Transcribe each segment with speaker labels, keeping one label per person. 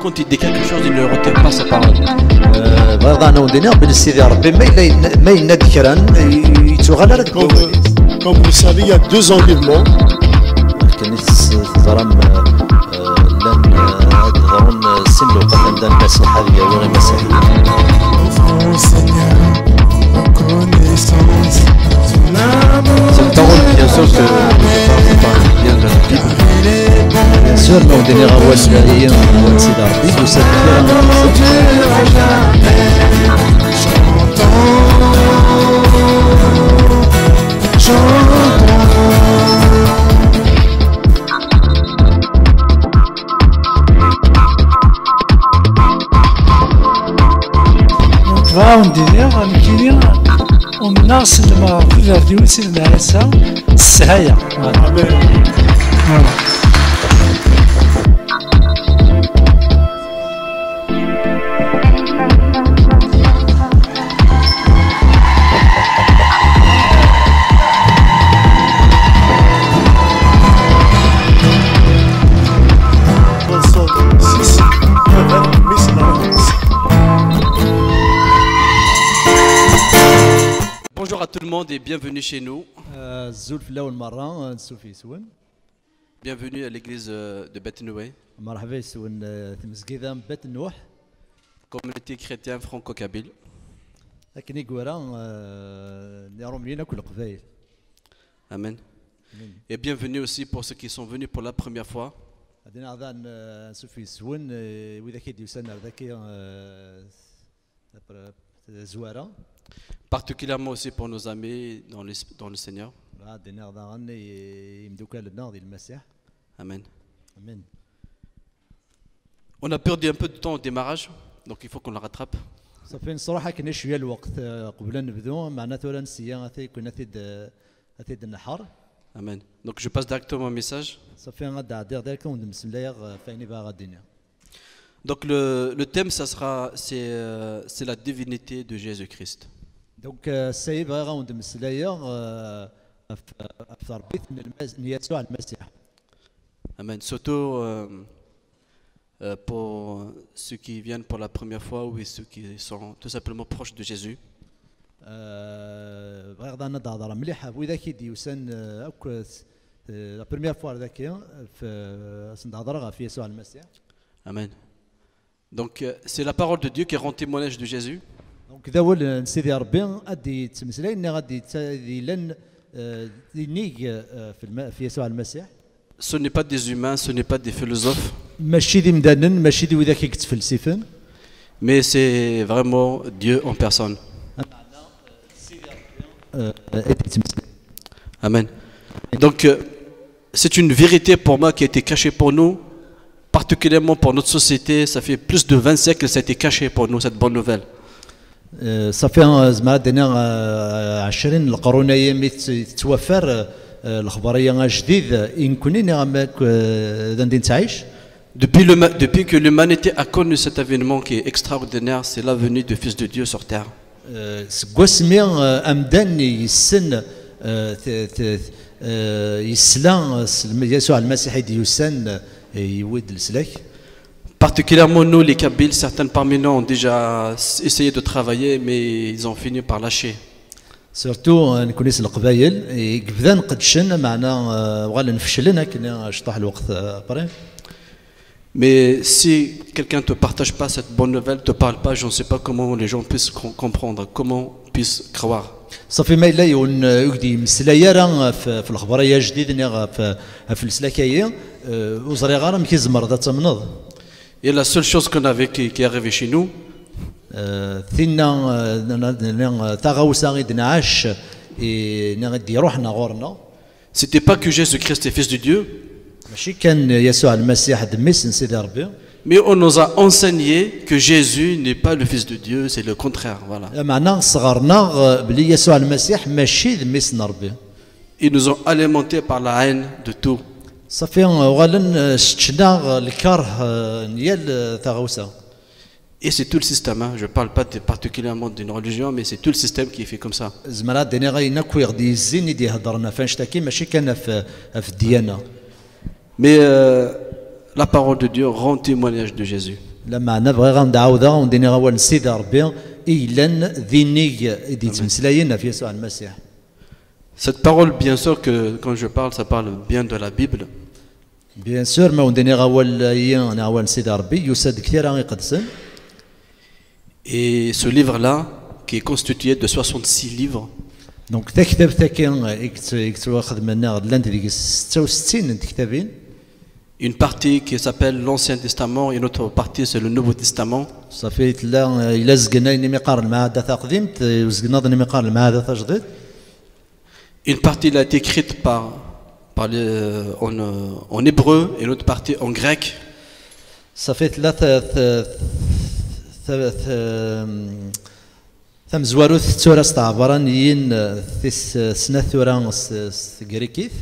Speaker 1: quand il dit quelque chose, il ne retient pas sa parole.
Speaker 2: Comme vous savez, il y a deux enlèvements.
Speaker 1: Cette parole, bien sûr, que je parle bien de la Bible.
Speaker 3: Bien sûr, nous donnons à Wassaïen, à Wassidar, Bible, ça
Speaker 4: والناس اللي ما في الديوس اللي هسه السهاية.
Speaker 1: Bonjour à tout le monde et bienvenue chez nous. Bienvenue à l'église de Beth Noué, communauté chrétienne franco-kabyle. Amen. Et bienvenue aussi pour ceux qui sont venus pour la première fois. Particulièrement aussi pour nos amis dans le Seigneur. Amen. On a perdu un peu de temps au démarrage, donc il faut qu'on le rattrape. Amen. Donc je passe directement au message. Donc le thème, ça sera, c'est la divinité de Jésus-Christ.
Speaker 3: Donc c'est vrai on
Speaker 1: Amen. Surtout pour ceux qui viennent pour la première fois ou ceux qui sont tout simplement proches de Jésus. Amen. Donc c'est la parole de Dieu qui rend témoignage de Jésus.
Speaker 3: Donc
Speaker 1: ce n'est pas des humains, ce n'est pas des philosophes, mais c'est vraiment Dieu en personne. Amen. Donc c'est une vérité pour moi qui a été cachée pour nous, particulièrement pour notre société. Ça fait plus de 20 siècles que ça a été caché pour nous, cette bonne nouvelle.
Speaker 3: صافي زعما دينا 20 القرون ايام توفر الخبريه جديد ان كنا غادي تعيش.
Speaker 1: Depuis que l'humanité a connu cet événement qui est extraordinaire, c'est la venue du Fils de Dieu sur terre.
Speaker 3: سكواسمي امدان يسن يسلا يسوع المسيح ديوسن يود السلاك.
Speaker 1: Particulièrement nous, les Kabyles, certains parmi nous ont déjà essayé de travailler, mais ils ont fini par lâcher.
Speaker 3: Surtout, نكونيس القبائل قبذا نقدشن معنا وغالا نفشلنا كنا شطح الوقت après.
Speaker 1: Mais si quelqu'un ne te partage pas cette bonne nouvelle, ne te parle pas, je ne sais pas comment les gens puissent comprendre, comment puissent croire.
Speaker 3: صافي ما الا يقدي مسلايا راه في الخبريه جديد في السلاكيه وزري غير ما كيزمر ذات تمنض.
Speaker 1: Et la seule chose qu'on avait qui est arrivée chez nous, c'était pas que Jésus-Christ est fils de Dieu, mais on nous a enseigné que Jésus n'est pas le fils de Dieu, c'est le contraire. Voilà. Ils nous ont alimentés par la haine de tout. Et c'est tout le système, hein. Je ne parle pas particulièrement d'une religion, mais c'est tout le système qui est fait comme ça. Mais la parole de Dieu rend témoignage de Jésus.
Speaker 3: لما نبغي غندعوضها ونديني غوال سيدي ربي إيلان ذينيك دي تمسلايين في يسوع المسيح.
Speaker 1: Cette parole, bien sûr que quand je parle, ça parle bien de la Bible.
Speaker 3: بيان سور ما ونديني غوال ين غوال سيدي ربي يساد كثير غي قدسن.
Speaker 1: Et ce livre-là, qui est constitué de 66 livres,
Speaker 3: دونك تا كتاب تا كان واخد منا غدلانت ديك 66 كتابين.
Speaker 1: une partie qui s'appelle l'Ancien Testament et une autre partie c'est le Nouveau Testament.
Speaker 3: صافي تلا الا زقنا ني مقارن مع هذا تقديم وزقنا ني مقارن مع هذا تجديد.
Speaker 1: Une partie elle a été écrite en hébreu et l'autre partie en grec.
Speaker 3: صافي ثم زواروث تورا استعبرانيين سنة ثورا غريكيث.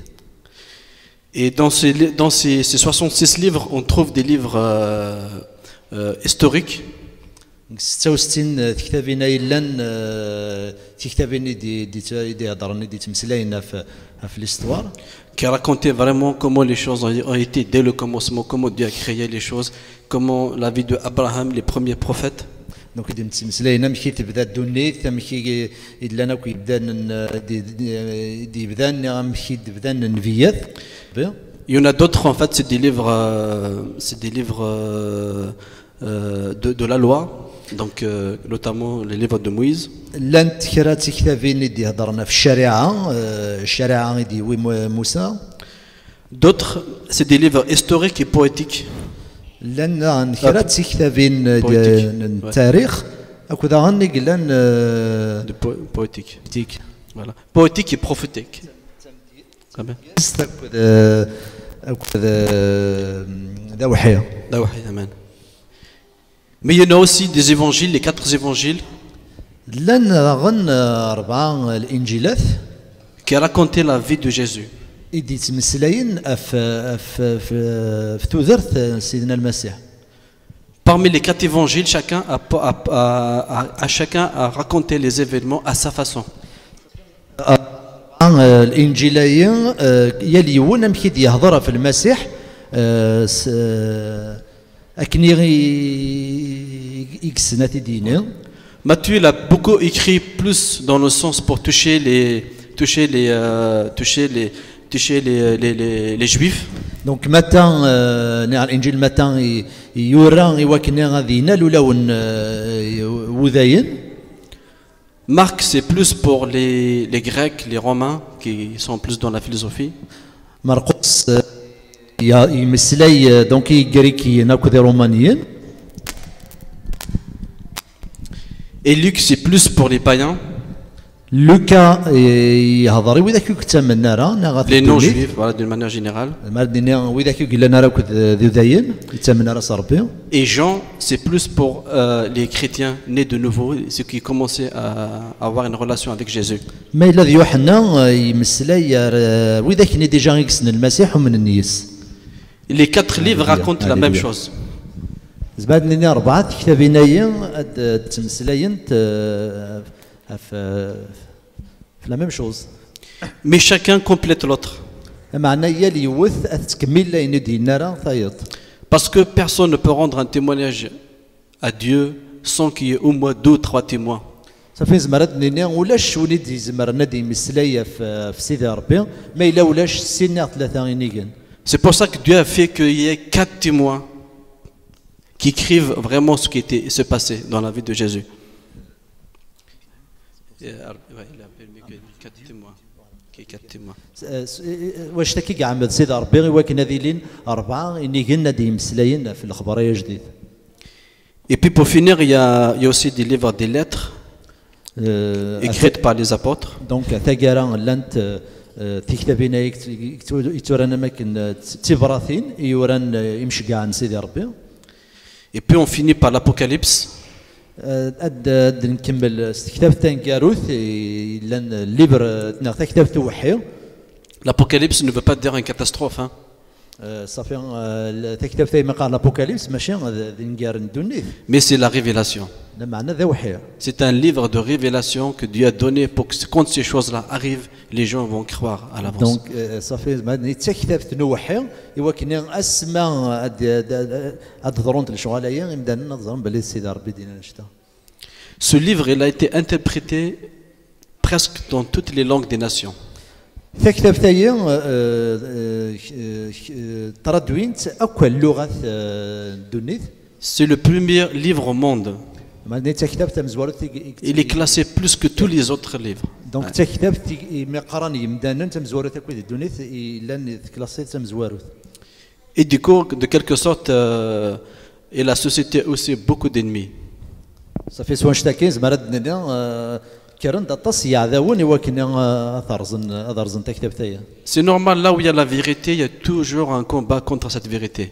Speaker 1: Et dans ces 66 livres, on trouve des livres historiques.
Speaker 3: 66 كتابين ايلان كتابين دي هضرني دي تمثيلين في l'histoire.
Speaker 1: Qui racontait vraiment comment les choses ont été dès le commencement, comment Dieu a créé les choses, comment la vie de Abraham, les premiers prophètes.
Speaker 3: دونك دي تمثيلين مشي تبدا دوني مشي الا انا كيبدا دي بدا مشي تبدا نبيات.
Speaker 1: Il y en a d'autres en fait, c'est des livres de la loi, donc notamment les livres de Moïse.
Speaker 3: لان تكرات كتابين دي هضرنا في الشريعه دي موسى.
Speaker 1: D'autres, c'est des livres historiques et poétiques.
Speaker 3: لان كرات كتابين التاريخ اكو غني قلان
Speaker 1: poétique. Voilà. Poétique et prophétique. Très bien. Mais il y en a aussi des évangiles, les 4 évangiles, qui racontaient la vie de Jésus. Parmi les 4 évangiles, chacun a raconté les événements à sa façon.
Speaker 3: الانجيليه يلي ونم كي يهضر في المسيح اكني اكسناتي دينا.
Speaker 1: Matthieu il a beaucoup écrit plus dans le sens pour toucher les juifs.
Speaker 3: دونك متى نعم الانجيل متى يورا يوكنا غادينا لولون وذاين.
Speaker 1: Marc, c'est plus pour les Grecs, les Romains, qui sont plus dans la philosophie.
Speaker 3: Marcos, يمثلي دونكي غريكي ناكو رومانيين.
Speaker 1: Et Luc, c'est plus pour les païens.
Speaker 3: لوكا يهضر وذاك يكتم نارا
Speaker 1: les non-juifs, voilà, d'une manière générale. Et Jean, c'est plus pour les chrétiens nés de nouveau, ceux qui commençaient à avoir une relation avec Jésus. Les 4 livres racontent la même chose.
Speaker 3: La même chose.
Speaker 1: Mais chacun complète l'autre. Parce que personne ne peut rendre un témoignage à Dieu sans qu'il y ait au moins 2 ou 3 témoins. C'est pour ça que Dieu a fait qu'il y ait 4 témoins qui écrivent vraiment ce qui s'est passé dans la vie de Jésus. Il a permis que 4 témoins. Qui 4 témoins. Et puis pour finir, il y a aussi des livres, des lettres écrites par les apôtres.
Speaker 3: Donc,
Speaker 1: et puis on finit par l'Apocalypse. L'Apocalypse ne veut pas dire une catastrophe. Hein.
Speaker 3: صافي تكتب فيما قال الابوكاليبس ماشي غادي نقارن الدنيا
Speaker 1: mais c'est la révélation.
Speaker 3: لا معنى ذا وحي.
Speaker 1: C'est un livre de révélation que Dieu a donné pour que quand ces choses-là arrivent, les gens vont croire à l'avance.
Speaker 3: دونك صافي زعما حتى كتاب تنوحي ايوا كنا اسماء هاد ضرونت الشغاليه يبدا لنا نظرون بلي السيد ربي دينا نشتا.
Speaker 1: Ce livre, il a été interprété presque dans toutes les langues des nations.
Speaker 3: في كتاب تاعي تردوينت اكل اللغات الدنيا.
Speaker 1: C'est le premier livre au monde.
Speaker 3: ما كتاب تاع مزوار
Speaker 1: Il est classé plus que tous les autres livres.
Speaker 3: دونك حتى كتاب ما قراني مدانا تاع مزوار تاع الدنيا الا كلاسي تاع مزوار.
Speaker 1: Et du coup, de quelque sorte, et la société aussi beaucoup d'ennemis.
Speaker 3: صافي سوا شتا زعما ردنا كرن داطاس يعذاون وكنا ثرزن تاع كتاب تاعي.
Speaker 1: C'est normal, là où il y a la vérité, il y a toujours un combat contre cette vérité.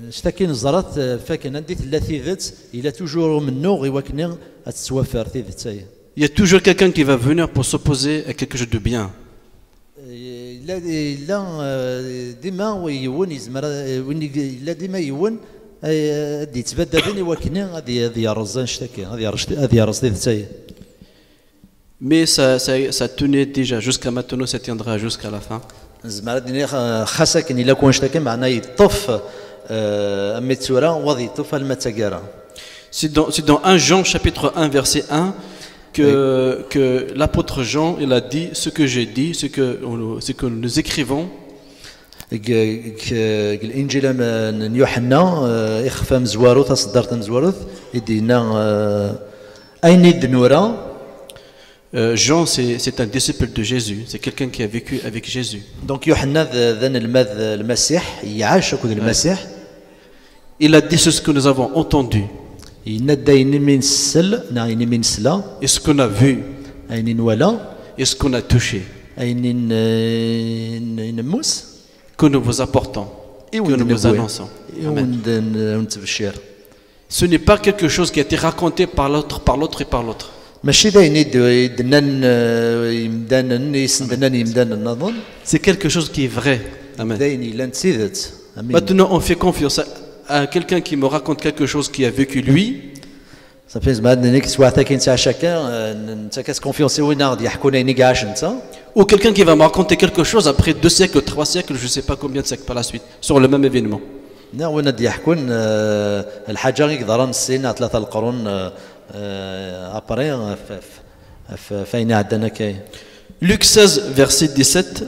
Speaker 3: شتا كاين زرات فاكن عندي ثلاثي ذات الى توجور منو غي وكنا تسوافر ذات تاعي.
Speaker 1: Il y a toujours quelqu'un qui va venir pour s'opposer à quelque chose de bien.
Speaker 3: لا ديما ويون يزمر لا ديما يون دي تبدل وكنا غادي يرزان شتاكي غادي يرز ذات تاعي.
Speaker 1: Mais ça tenait déjà jusqu'à maintenant, ça tiendra jusqu'à la fin.
Speaker 3: خاصك إلا كون شتاكي معناه يطف أميتسورا وضي يطف المتجارة.
Speaker 1: C'est dans 1 Jean chapitre 1 verset 1 que l'apôtre Jean il a dit ce que j'ai dit, ce que nous écrivons.
Speaker 3: الإنجيل من يوحنا إخفى مزواروث أصدرت مزواروث يدينا أين الدنورة.
Speaker 1: Jean, c'est un disciple de Jésus, c'est quelqu'un qui a vécu avec Jésus.
Speaker 3: Donc يوحنا ذن المسيح يعاش أكود المسيح.
Speaker 1: Il a dit ce que nous avons entendu.
Speaker 3: يندى من السل نعين من سلا.
Speaker 1: Et ce qu'on a vu.
Speaker 3: أين ولا.
Speaker 1: Et ce qu'on a touché.
Speaker 3: أين نموس.
Speaker 1: Que nous vous apportons. Que nous vous annonçons. Amen. Ce n'est pas quelque chose qui a été raconté par l'autre et par l'autre. C'est quelque chose qui est vrai. Amen. Maintenant, on fait confiance à quelqu'un qui me raconte quelque chose qui a vécu lui. Ou quelqu'un qui va me raconter quelque chose après 2 siècles, 3 siècles, je ne sais pas combien de siècles par la suite, sur le même événement. Luc 16, verset 17.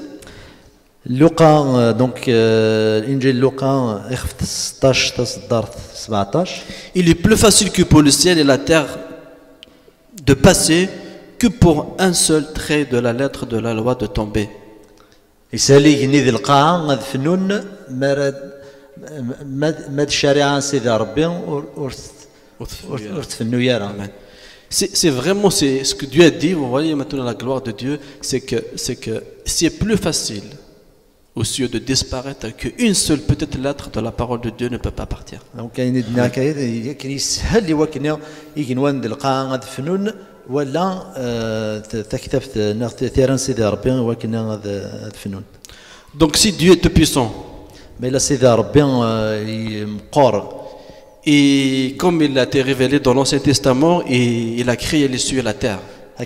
Speaker 3: لوقا دونك انجيل لوقا 16 تصدر 17.
Speaker 1: Il est plus facile que pour le ciel et la terre de passer que pour un seul trait de la lettre de la loi de tomber.
Speaker 3: يسالي نيذ القاعة غاد فنون ماد الشريعة سيدي ربي ورتفنو يارا.
Speaker 1: C'est vraiment ce que Dieu a dit. Vous voyez maintenant la gloire de Dieu, c'est que c'est plus facile aux cieux de disparaître qu'une seule petite lettre de la parole de Dieu ne peut pas partir.
Speaker 3: Donc كاين يسهل لي وكنا يجنوان القاعة غاد فنون ولا تكتفت ثيران سيدي ربي وكنا غاد فنون.
Speaker 1: Donc si Dieu est tout puissant,
Speaker 3: mais là سيدي ربي مقور.
Speaker 1: Et comme il a été révélé dans l'Ancien Testament, il a créé les cieux et la terre. À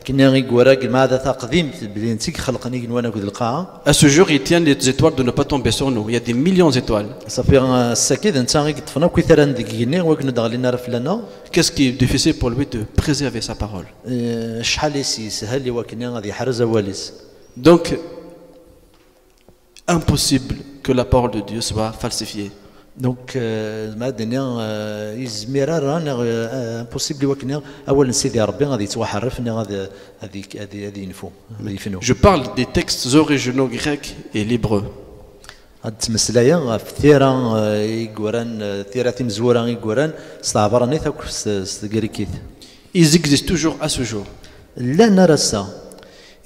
Speaker 1: ce jour, il tient les étoiles de ne pas tomber sur nous. Il y a des millions d'étoiles. Qu'est-ce qui est difficile pour lui de préserver sa parole? Donc, impossible que la parole de Dieu soit falsifiée.
Speaker 3: Donc,
Speaker 1: je parle des textes originaux grecs et l'hébreu. Ils existent toujours à ce jour.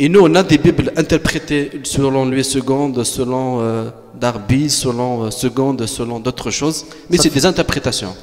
Speaker 1: Et nous, on a des Bibles interprétées selon Louis II, selon Darby, selon Seconde, selon d'autres choses. Mais c'est des interprétations.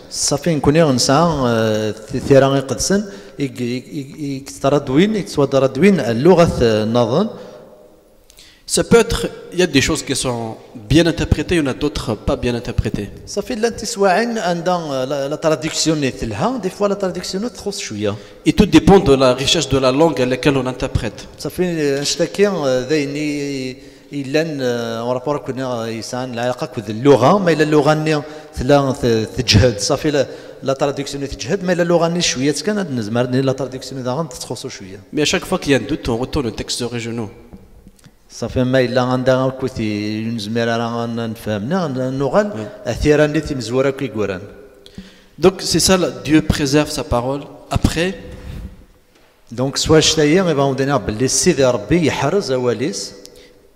Speaker 1: Ça peut être, il y a des choses qui sont bien interprétées, il y en a d'autres pas bien interprétées.
Speaker 3: صافي لا تسواعين عندها لا تراديكسيون تلها دي فوا لا تراديكسيون تخص شويه
Speaker 1: Et tout dépend de la richesse de la langue à laquelle on interprète.
Speaker 3: صافي نشتكي ذيني إلا ورابور كنا يسان العلاقة كذ اللغة ما إلا اللغة ني لا تجهد صافي لا تراديكسيون تجهد ما إلا اللغة ني شوية كان هاد نزمر لا تراديكسيون دا تخصو شوية
Speaker 1: Mais à chaque fois qu'il y a un doute, on retourne au texte original.
Speaker 3: صافي ما إلا عندها كوثي نزمر راه نفهمنا نغال أثيرا اللي تمزورا كي قران.
Speaker 1: Donc c'est ça, Dieu préserve sa parole. Après,
Speaker 3: دونك سوا شتايا غيبقى عندنا باللي سيدي ربي يحرز أواليس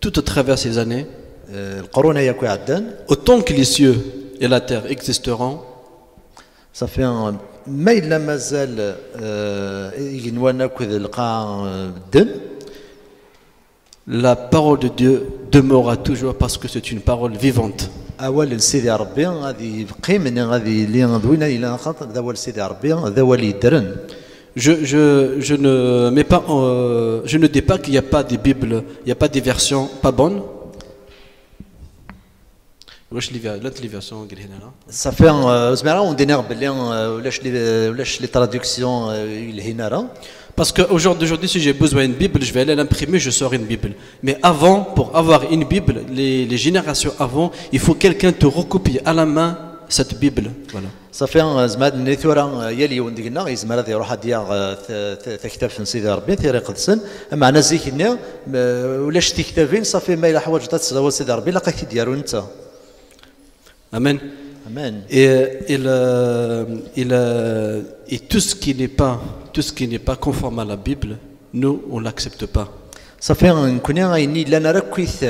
Speaker 1: tout au travers ces années,
Speaker 3: القرون هي كي عدان
Speaker 1: autant que les cieux et la terre existeront,
Speaker 3: صافي ما إلا مازال ينوانا كذا لقى الدم
Speaker 1: la parole de Dieu demeurera toujours parce que c'est une parole vivante.
Speaker 3: أول سيدي ربي غادي يبقي من غادي اللي غدوينا إلى خاطر ذا هو سيدي ربي ذا هو اللي يدرن.
Speaker 1: Je ne mets pas, je ne dis pas qu'il n'y a pas des Bibles, il n'y a pas des versions pas bonnes. Les versions
Speaker 3: صافي زعما وندينا باللي ولاش لي تراديكسيون الهنا راه.
Speaker 1: Parce qu'aujourd'hui, si j'ai besoin d'une Bible, je vais aller l'imprimer, je sors une Bible. Mais avant, pour avoir une Bible, les générations avant, il faut quelqu'un te recopie à la main cette Bible. Voilà.
Speaker 3: صافي زعما نيثورا يلي وندقنا يزعما هذا يروح ديال كتاب سيدي ربي تيري قدسن معنا زيكنا ولاش تكتابين صافي ما الى حوايج تسوى سيدي ربي لقيتي ديالو انت.
Speaker 1: Amen.
Speaker 3: Amen.
Speaker 1: Et tout ce qui n'est pas conforme à la Bible, nous, on ne l'accepte pas.
Speaker 3: صافي نكون غايني لا نرى كيف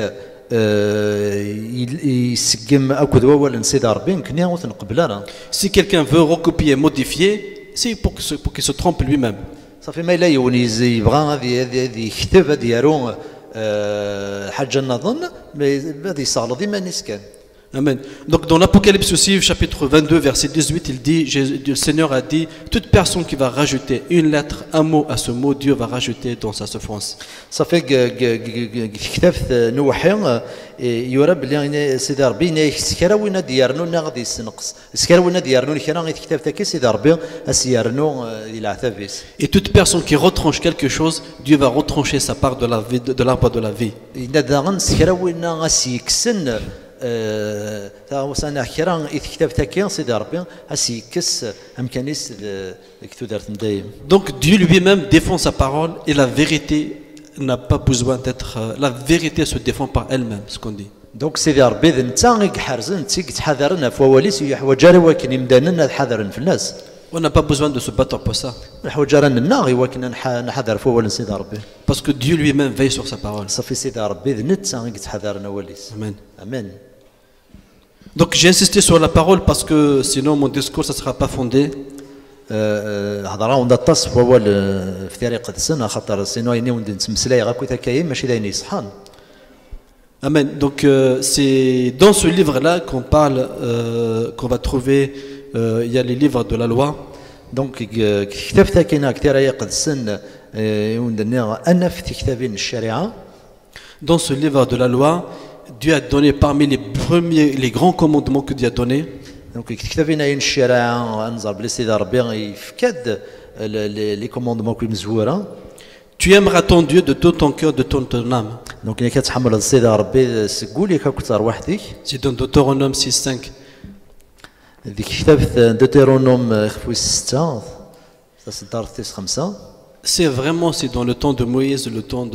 Speaker 3: يسقم اكد ولا سيدي ربي نكون وتنقبل راه.
Speaker 1: Si quelqu'un veut recopier, modifier, c'est pour qu'il se trompe lui-même.
Speaker 3: صافي ما الا يوني يبغى هذه يكتب ديالو حاجه نظن غادي يصالح ديما نسكن.
Speaker 1: Amen. Donc dans l'Apocalypse aussi, chapitre 22, verset 18, il dit, le Seigneur a dit, toute personne qui va rajouter une lettre, un mot à ce mot, Dieu va rajouter dans sa souffrance.
Speaker 3: صافي كتاب نوحي يورا بلي سيدي ربي سكراوينا ديالنا غادي يسنقص سكراوينا ديالنا كنا غيتكتاب تاكي سيدي ربي اسيارنو الى عتابيس.
Speaker 1: Et toute personne qui retranche quelque chose, Dieu va retrancher sa part de la vie, de l'arbre de la vie.
Speaker 3: إذا سكراوينا غاسيكسن وصلنا كرا كتاب تاكي سيدي ربي اسيكس امكانيس كتو دارت دايم.
Speaker 1: Donc Dieu lui-même défend sa parole et la vérité n'a pas besoin d'être, la vérité se défend par elle-même, ce qu'on dit.
Speaker 3: دونك سيدي ربي اذا انت حرزن انت تحذرنا فواليس يحوج ولكن يمدانا نحذرن في الناس.
Speaker 1: On n'a pas besoin de se battre pour ça.
Speaker 3: الحوج رانا ولكن نحذر فوال سيدي ربي.
Speaker 1: Parce que Dieu lui-même veille sur sa parole.
Speaker 3: صافي سيدي ربي اذا انت تحذرنا وليس.
Speaker 1: Amen.
Speaker 3: امين.
Speaker 1: Donc j'ai insisté sur la parole parce que sinon mon discours ça sera pas fondé.
Speaker 3: هضره وندا الطاس فوال في طريقه السنه خاطر سينو يني وند نتمسلاي غا كوتا كاين ماشي داين يصحان.
Speaker 1: Amen. Donc c'est dans ce livre-là qu'on parle, qu'on va trouver, il y a les livres de la loi.
Speaker 3: دونك كتاب تاكينا كثير يقد السن وندنا انا في كتابين الشريعه.
Speaker 1: Dans ce livre de la loi, Dieu a donné parmi les premiers, les grands commandements que Dieu a donnés.
Speaker 3: دونك كتابين اين الشريعه انظر بلي سيدي ربي يفكد لي كوموندمون كي مزوره.
Speaker 1: Tu aimeras ton Dieu de tout ton cœur, de toute ton âme.
Speaker 3: دونك اللي كتحمل سيدي ربي سقولي كتر وحدك.
Speaker 1: C'est dans Deutéronome 6:5.
Speaker 3: ذيك كتاب دوتيرونوم 6 تصدر 5.
Speaker 1: C'est vraiment dans le temps de Moïse, le temps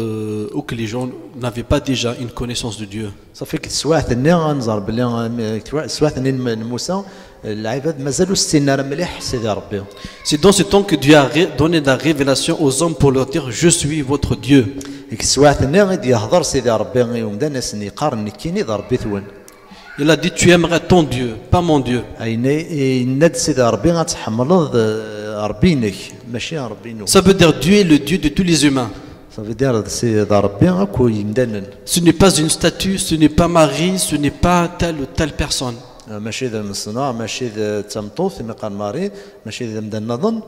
Speaker 1: où que les gens n'avaient pas déjà une connaissance de Dieu.
Speaker 3: صافي كتسواعت النار نظر بلي سواعت من موسى العباد مازالوا استنار مليح سيدي ربي.
Speaker 1: C'est dans ce temps que Dieu a donné la révélation aux hommes pour leur dire je suis votre Dieu.
Speaker 3: كتسواعت النار غادي يهضر سيدي ربي ومدا ناس يقارن كيني ضربي ثوان.
Speaker 1: Il a dit tu aimeras ton Dieu, pas mon Dieu.
Speaker 3: اي ند سيدي ربي غتحمل ربينك ماشي ربينو.
Speaker 1: Ça veut dire Dieu est le Dieu de tous les humains.
Speaker 3: صافي دير سيدي ربي اكو يمدنن.
Speaker 1: Ce n'est pas une statue, ce n'est pas Marie, ce n'est pas telle ou telle personne.
Speaker 3: ماشي ذا مصنع ماشي ذا تمطوث مقال ماري ماشي ذا مدن نظن.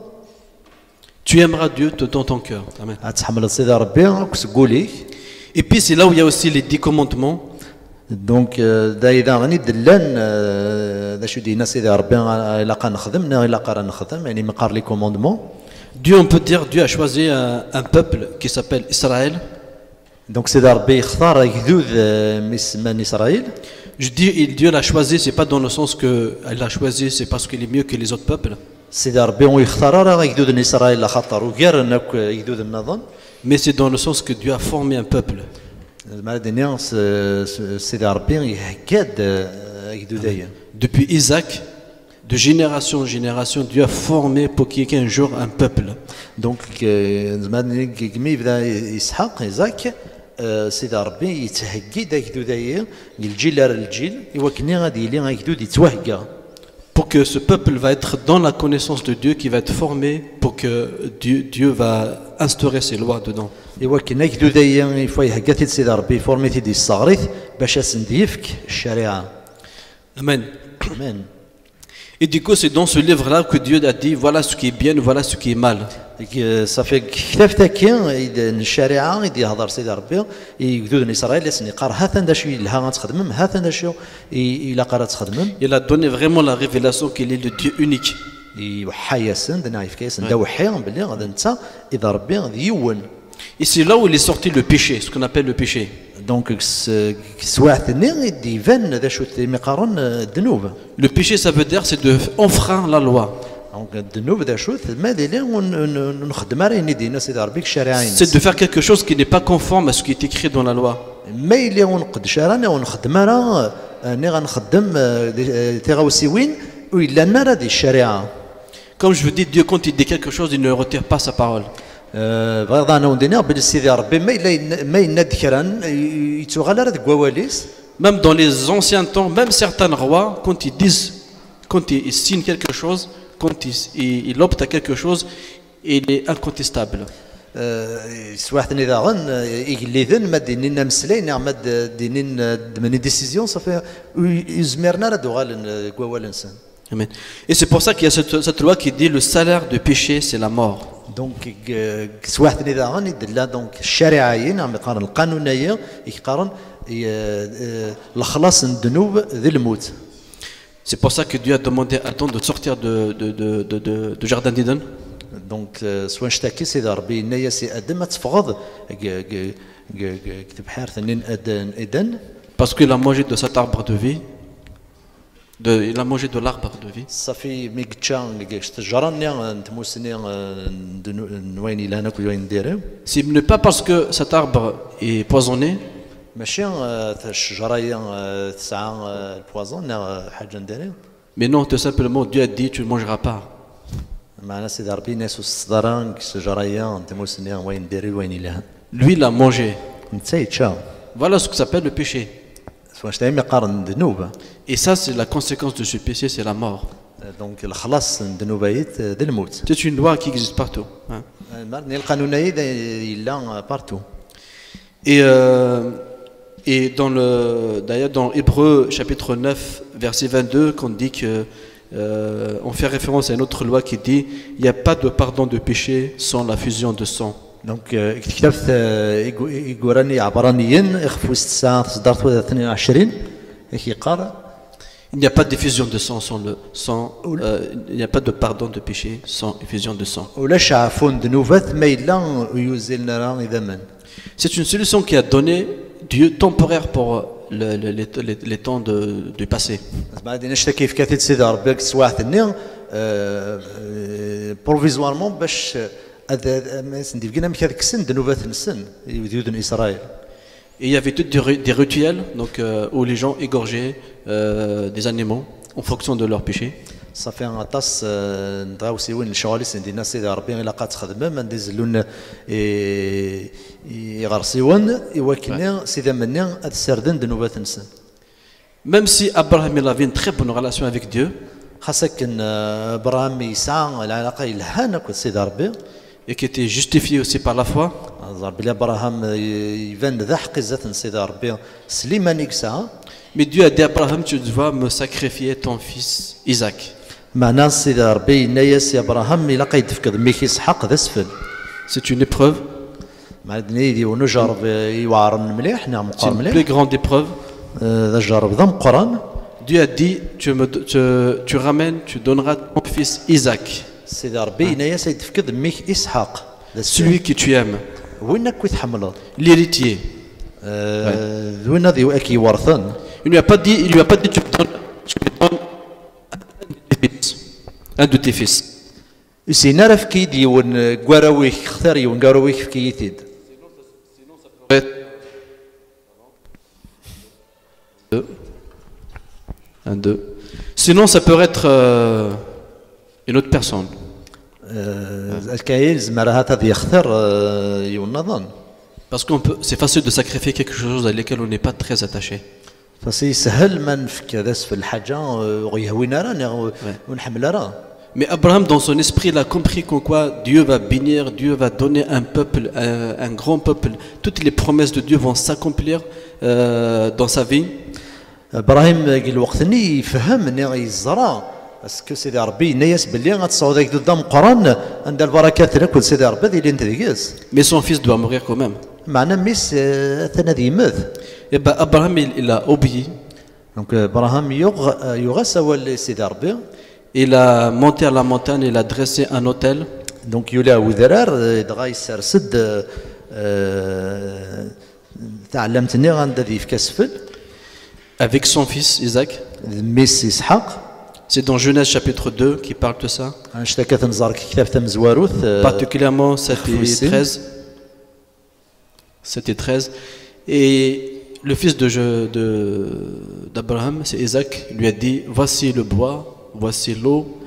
Speaker 1: Tu aimeras Dieu dans ton cœur. Amen.
Speaker 3: غتحمل سيدي ربي اكو سقولي.
Speaker 1: Et puis c'est là où il y a aussi les 10 commandements.
Speaker 3: دونك دا اذا غني دلان دا شو دينا سيدي ربي الا قا نخدم الا قا نخدم يعني مقار لي كوموندمون.
Speaker 1: Dieu, on peut dire, Dieu a choisi un peuple qui s'appelle Israël.
Speaker 3: دونك سيدي ربي اختار يذوذ من اسرائيل.
Speaker 1: Je dis Dieu l'a choisi, c'est pas dans le sens que elle l'a choisi, c'est parce qu'il est mieux que les autres peuples.
Speaker 3: سيدي ربي ويختار راه يذوذ اسرائيل خاطر وغير انك يذوذ النظام.
Speaker 1: Mais c'est dans le sens que Dieu a formé un peuple.
Speaker 3: المعنى سيدي ربي يهكاد يذوذ.
Speaker 1: Depuis Isaac, de génération en génération, Dieu a formé pour qu'il y ait un jour un peuple.
Speaker 3: دونك زعما كيما بدا اسحاق إيزاك سيدي ربي يتهكي داك ذوذايا الجيل للجيل يوكني غادي يلي غيكدود يتوهكا.
Speaker 1: Pour que ce peuple va être dans la connaissance de Dieu, qui va être formé, pour que Dieu va instaurer ses lois dedans.
Speaker 3: يوكن هاك ذوذايا يفوا يهكا سيدي ربي فورميتي دي الصغريث باش اسنديفك الشريعه.
Speaker 1: Amen.
Speaker 3: Amen.
Speaker 1: Et du coup, c'est dans ce livre-là que Dieu a dit, voilà ce qui est bien, voilà ce qui est mal.
Speaker 3: صافي كتاب تاكي الشريعه يدي يهضر سيدي ربي يقدود اسرائيل لسني قار هذا داشو لها غتخدم هذا داشو الا قرا تخدم.
Speaker 1: Il a donné vraiment la révélation qu'il est le Dieu unique.
Speaker 3: يوحياسن دنايف كيسن دا وحي بلي غادا انت اذا ربي غادي يون.
Speaker 1: Et c'est là où il est sorti le péché, ce qu'on appelle le péché.
Speaker 3: دونك سواعثني يدي يبان ذا شو مقارن الذنوب.
Speaker 1: Le péché, ça veut dire, c'est de enfreindre la loi.
Speaker 3: دونك الذنوب ذا شو ما دير نخدم راه ندينا سيدي ربي الشريعه.
Speaker 1: C'est de faire quelque chose qui n'est pas conforme à ce qui est écrit dans la loi.
Speaker 3: ما يلي ونقد شرانا ونخدم راه اني غنخدم تيغاوسيوين وإلا لنا راه دي الشريعه.
Speaker 1: Comme je vous dis, Dieu, quand il dit quelque chose, il ne retire pas sa parole.
Speaker 3: بغض انا وندينا بلي سيدي ربي ما يناد ذكرا يتوغال راه كواليس.
Speaker 1: Même dans les anciens temps, même certains rois, quand ils disent, quand ils signent quelque chose, quand ils optent à quelque chose, il est incontestable.
Speaker 3: سواحتني ذا غن يقليذن ما ديننا مسلين ما دينين دمني ديسيزيون صافي يزمرنا راه دوغال كوال انسان.
Speaker 1: Amen. Et c'est pour ça qu'il y a cette loi qui dit le salaire de péché, c'est la mort.
Speaker 3: دونك سواحتني ذا غن يدلا دونك الشريعيين عم يقارن القانونيه يقارن الخلاص الذنوب ذي الموت.
Speaker 1: C'est pour ça que Dieu a demandé à Adam de sortir du jardin d'Éden.
Speaker 3: دونك سوا اشتكي سيدي ربي نيا سي ادم تفقد كتب حار ثنين ادن.
Speaker 1: Parce qu'il a mangé de cet arbre de vie. Il a mangé de l'arbre de vie.
Speaker 3: صافي ميكتشان الشجره نتموسني نوين لنا كل وين نديرو.
Speaker 1: Ce n'est pas parce que cet arbre est poisonné.
Speaker 3: ماشي الشجره تسعى البوازون حاجه نديرو.
Speaker 1: Mais non, tout simplement, Dieu a dit tu ne mangeras pas.
Speaker 3: معنا سيدي ربي ناس الصدران الشجره نتموسني وين نديرو وين لها.
Speaker 1: Lui, il a mangé.
Speaker 3: نتايتشا.
Speaker 1: Voilà ce que s'appelle le péché.
Speaker 3: سوا شتاي يقارن الذنوب.
Speaker 1: Et ça, c'est la conséquence de ce péché, c'est la mort.
Speaker 3: دونك الخلاص الذنوبيت ذي الموت.
Speaker 1: C'est une loi qui existe partout. Hein.
Speaker 3: القانونيه الا بارتو.
Speaker 1: Et d'ailleurs dans Hébreux chapitre 9 verset 22, qu'on dit que on fait référence à une autre loi qui dit il n'y a pas de pardon de péché sans la fusion de sang.
Speaker 3: دونك كتبت يقولني عبرانيين اخفوا 6 صدرت 22 كيقرا
Speaker 1: Il n'y a pas d'effusion de sang il n'y a pas de pardon de péché sans effusion de sang.
Speaker 3: ولاش عفون ذنوبات ما الا يزيلنا راه اذا من.
Speaker 1: C'est une solution qui a donné Dieu temporaire pour les temps du passé.
Speaker 3: بعد نشتكي في كثير سيدي ربي سواعثني بروفيزوارمون باش هذا ما سنديف قلنا مش هذاك السن ذنوبات السن يذودن اسرائيل.
Speaker 1: Et il y avait des rituels donc, où les gens égorgeaient des animaux en fonction de leur péché.
Speaker 3: صافي غطاس نبغاو سيوين الشواليس ديالنا سيدي ربي الا قات خدمه ما نديزلون يغرسيون يوكلنا سيدي مني هاد السردن ذنوبات السن.
Speaker 1: Même si Abraham il avait une très bonne relation avec Dieu.
Speaker 3: خاصك ابراهيم يسعى العلاقه يلهانا كل سيدي ربي.
Speaker 1: Et qui était justifié aussi par la foi.
Speaker 3: بلي ابراهيم يبان ذا حق ذات سيدي ربي سليمان يكسا.
Speaker 1: Mais Dieu a dit à Abraham tu dois me sacrifier ton fils Isaac.
Speaker 3: معناه سيدي ربي نياس ابراهيم الا قيد تفقد ميك اسحاق ذا سفل.
Speaker 1: C'est une épreuve.
Speaker 3: مع دني ونجرب يوعرن مليح نعم
Speaker 1: C'est
Speaker 3: مقارن
Speaker 1: une
Speaker 3: مليح
Speaker 1: plus grande épreuve.
Speaker 3: ذا جرب ذا مقران.
Speaker 1: Dieu a dit, tu ramènes, tu donneras ton fils Isaac,
Speaker 3: سيدي ربي هنايا سيد فكد ميك اسحاق
Speaker 1: celui que tu aimes,
Speaker 3: وين كويت حملط
Speaker 1: l'héritier.
Speaker 3: وين ذي اكي ورثن.
Speaker 1: Il lui a pas dit, tu me donnes un de tes fils.
Speaker 3: سينا راه فكي ديون كواراويك اختار يون كواراويك فكي يتيد.
Speaker 1: Un, deux. Sinon, ça peut être une autre personne.
Speaker 3: الكاين زعما هذا ذي يختار يون نظن.
Speaker 1: Parce que c'est facile de sacrifier quelque chose à laquelle on n'est pas très attaché.
Speaker 3: فسي سهل ما نفك هذا في الحاجه ويهوينا راه ونحمل راه.
Speaker 1: Mais Abraham, dans son esprit, il a compris qu'en quoi Dieu va bénir, Dieu va donner un peuple, un grand peuple. Toutes les promesses de Dieu vont s'accomplir dans sa vie.
Speaker 3: ابراهيم قال وقتني يفهم اني غيزرع باسكو سيدي ربي نياس باللي غتصاوب ذاك قدام قران عند البركات لك سيدي ربي اللي انت ديكاس.
Speaker 1: Mais son fils doit mourir quand même.
Speaker 3: معنا ميس ثنا ذي يموت.
Speaker 1: Et ben Abraham, il a obéi.
Speaker 3: دونك ابراهيم يغس اول سيدي ربي.
Speaker 1: Il a monté à la montagne, il a dressé un autel.
Speaker 3: دونك يولا وذرار دغا يسرسد تعلمتني غندي في كسفل.
Speaker 1: Avec son fils Isaac.
Speaker 3: ميس اسحاق.
Speaker 1: C'est dans Genèse chapitre 2 qui parle de ça.
Speaker 3: اشتكت نزارك كتاب تمزواروث.
Speaker 1: Particulièrement 7 et 13. 7 et 13. Et le fils d'Abraham, c'est Isaac, lui a dit, voici le bois, voici l'eau,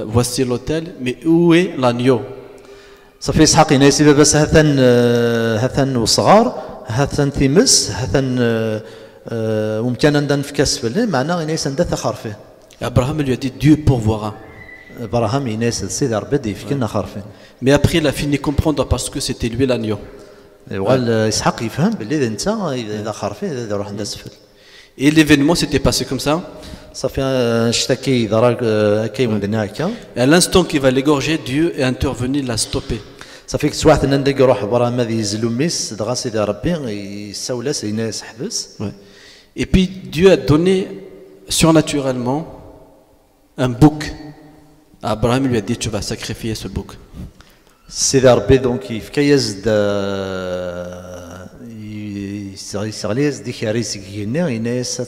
Speaker 1: voici l'autel, mais où est l'agneau?
Speaker 3: صافي اسحاق يناسي بس هثن وصغار هثن تيمس هثن ممكن ان في كسفل معناه يناس عنده خرفه.
Speaker 1: Abraham lui a dit, Dieu pourvoira.
Speaker 3: ابراهيم يناس سيدي ربي دي فينا خرفه.
Speaker 1: Mais après il a fini de comprendre parce que c'était lui l'agneau.
Speaker 3: وقال اسحاق يفهم باللي انت اذا خرفه اذا روح عند اسفل.
Speaker 1: Et l'événement s'était passé comme ça.
Speaker 3: صافي اشتكي دراك كي من هكا.
Speaker 1: À l'instant qu'il va l'égorger, Dieu est intervenu, l'a stoppé.
Speaker 3: صافي كنت واحد نلقى روح ابراهيم هذا يزلو ميس دغا سيدي ربي يساولا سيناس حبس.
Speaker 1: Et puis Dieu a donné surnaturellement un bouc. Abraham lui a dit, tu vas sacrifier ce bouc.
Speaker 3: سيدي ربي دونك يفكا يزد يسغلي يزد كاريس كينا يناس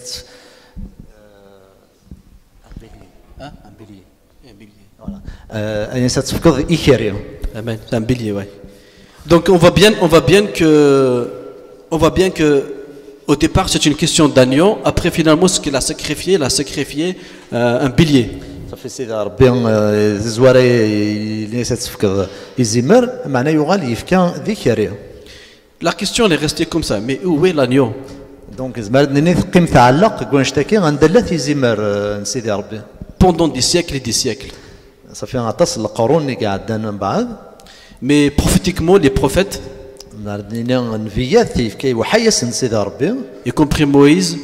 Speaker 3: يناس تفكض إيكاري.
Speaker 1: Amen. C'est un bélier, ouais. Donc on voit bien que au départ c'est une question d'agneau. Après finalement ce qu'il a sacrifié, un bélier.
Speaker 3: صافي سيدي ربي زواري اللي تفكض يزمر معناه يغال يفكا ذكري.
Speaker 1: La question elle est restée comme ça. Mais où est l'agneau?
Speaker 3: دونك زمرني قيم تعلق كون شتاكي غندلات يزمر سيدي ربي.
Speaker 1: Pendant des siècles et des siècles.
Speaker 3: صافي غتصل القرون اللي قعدنا من بعد.
Speaker 1: Mais prophétiquement les prophètes,
Speaker 3: نبيات كي وحيس سيدي ربي
Speaker 1: y compris Moïse,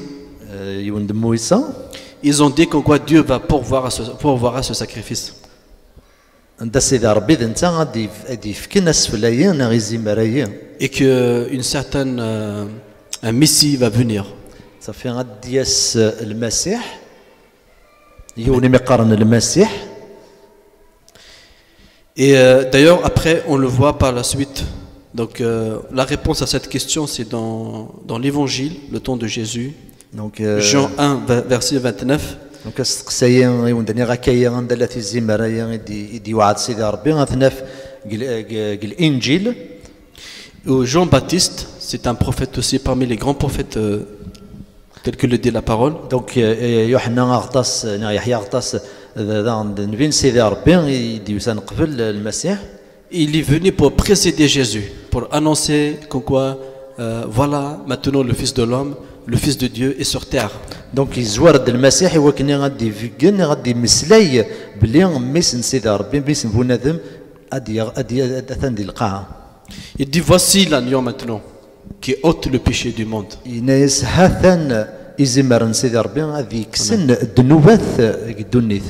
Speaker 3: يوند موسى
Speaker 1: ils ont dit qu'en quoi Dieu va pourvoir à ce sacrifice.
Speaker 3: عند سيدي ربي انت غادي يفكنا السفلايين غيزي مرايين.
Speaker 1: Et que une certaine un messie va venir.
Speaker 3: صافي غادي ياس المسيح يوني مقارن المسيح.
Speaker 1: Et d'ailleurs après on le voit par la suite. Donc la réponse à cette question c'est dans l'évangile, le temps de Jésus.
Speaker 3: Donc
Speaker 1: Jean 1 verset 29.
Speaker 3: Donc السقسايا يوندني غاكايا غندلات الزمرايا يدي وعد سيدي ربي غثناف الانجيل.
Speaker 1: Jean-Baptiste, c'est un prophète aussi parmi les grands prophètes tels que le dit la parole.
Speaker 3: Donc يوحنا غطاس يحيى غطاس نبين سيدي ربي يدي قبل المسيح.
Speaker 1: Il est venu pour précéder Jésus, pour annoncer qu'en quoi voilà maintenant le Fils de l'homme, le Fils de Dieu est sur terre.
Speaker 3: Donc يزور المسيح وكني غادي فيكن غادي مسلاي بلي ميسن سيدي ربي ميسن بنادم ادي ثندي القاعه.
Speaker 1: Il dit voici l'agneau maintenant qui ôte le péché du monde.
Speaker 3: يناس هاثن يزمرن سيدي ربي غادي يكسن الذنوبات الدنيت.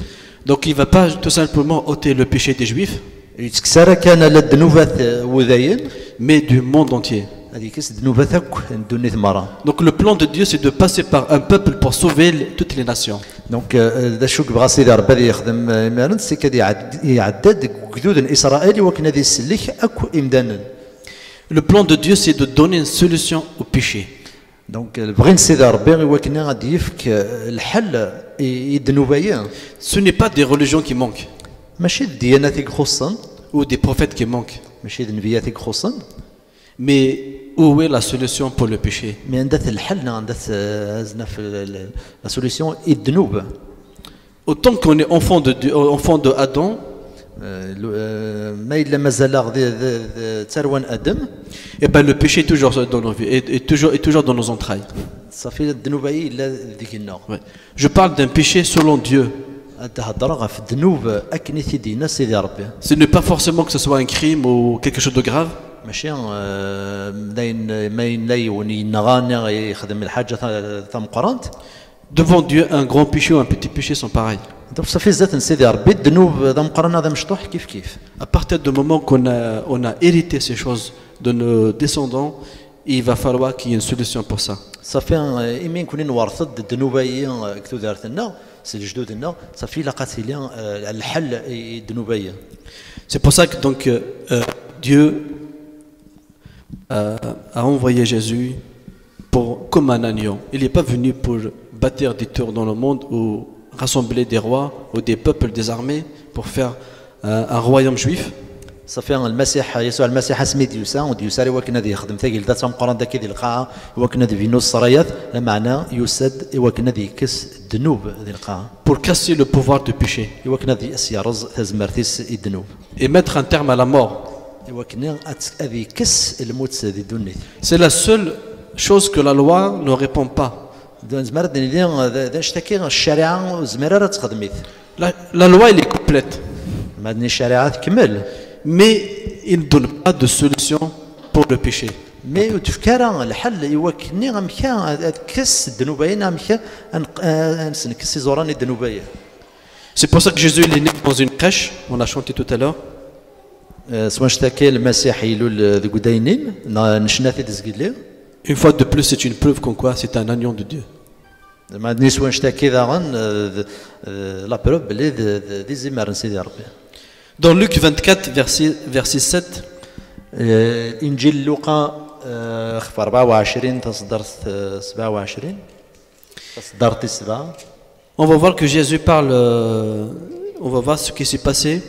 Speaker 1: Donc il ne va pas tout simplement ôter le péché des Juifs.
Speaker 3: يتكسر كان للذنوبات وذاين.
Speaker 1: mais du monde entier.
Speaker 3: هذه كاس ذنوبات اك الدنيا مرة.
Speaker 1: Donc le plan de Dieu, c'est de passer par un peuple pour sauver toutes les nations.
Speaker 3: دونك ذا شو بغا سيدي ربي غادي يخدم إيمانا سي كادي يعدد جدود الإسرائيلي وكان غادي يسلك اكو إمدانا.
Speaker 1: Le plan de Dieu, c'est de donner une solution au péché.
Speaker 3: دونك بغي سيدي ربي وكان غادي يفك الحل الذنوبية.
Speaker 1: Ce n'est pas des religions qui manquent
Speaker 3: ماشي الديانات يخصن
Speaker 1: ou des prophètes qui manquent,
Speaker 3: ماشي النبيات يخصن.
Speaker 1: mais où est la solution pour le péché?
Speaker 3: مي عندها الحل عندها زنا في لا سوليسيون الذنوب.
Speaker 1: Autant qu'on est enfant de Dieu, enfant de Adam,
Speaker 3: ما إلا مازال غادي تروان ادم
Speaker 1: eh ben le péché est toujours dans nos vies, est toujours dans nos entrailles.
Speaker 3: صافي الذنوبيه الا ذيك النوع.
Speaker 1: Ouais. Je parle d'un péché selon Dieu.
Speaker 3: تهضر في الذنوب اكني دينا سيدي ربي.
Speaker 1: Ce n'est pas forcément que ce soit un crime ou quelque chose de grave.
Speaker 3: ماشي ما لا ينغاني يخدم الحاجه ثم قرنت.
Speaker 1: Devant Dieu, un grand péché ou un petit péché sont pareils.
Speaker 3: دونك صافي ذات سيدي ربي الذنوب ذا مقرن هذا مشطوح كيف كيف.
Speaker 1: À partir du moment qu'on a hérité ces choses de nos descendants, il va falloir qu'il y ait une solution pour ça.
Speaker 3: صافي إما نكون نورث الذنوبيه كتو دارتنا سي جدودنا صافي لقات لي الحل الذنوبيه.
Speaker 1: C'est pour ça que donc Dieu a envoyé Jésus comme un agneau. Il n'est pas venu pour bâtir des tours dans le monde ou rassembler des rois ou des peuples, des armées pour faire un royaume juif.
Speaker 3: صافي المسيح يسوع المسيح سميت يوسا وديوسا هو كنا يخدم ثقيل ذات مقارنه ذاك ديال القاعه هو كنا في نص السرايات لا معنى يسد هو كنا يكس الذنوب ديال القاعه.
Speaker 1: Pour casser le pouvoir du péché
Speaker 3: هو كنا يسيرز تزمرتيس الذنوب.
Speaker 1: et mettre un terme à la mort.
Speaker 3: هو كنا هذه كس الموت ديال الدنيا.
Speaker 1: C'est la seule chose que la loi ne répond pas.
Speaker 3: زمرت ذا نشتكي الشريعه زمراره تخدميت.
Speaker 1: La loi elle est complète.
Speaker 3: ما عندنا الشريعه تكمل.
Speaker 1: Mais il ne donne pas de solution pour le péché.
Speaker 3: مي تفكر الحل يوكني غمكا كس الذنوبيه غمكا نكسي زوراني الذنوبيه.
Speaker 1: C'est pour ça que Jésus il est né dans une crèche, on a chanté tout à l'heure.
Speaker 3: سواء اشتكى المسيح يلول ذو داينين نشناثي دزكيلي.
Speaker 1: Une fois de plus, c'est une preuve comme quoi c'est un agneau de Dieu.
Speaker 3: ما عندني سواء اشتكى ذا لا بروف بلي ذي زمار سيدي ربي.
Speaker 1: Dans Luc 24, verset 7,
Speaker 3: إنجيل لوقا 24 تصدرت 27 تصدرت 7.
Speaker 1: on va voir que Jésus parle, on va voir ce qui s'est passé.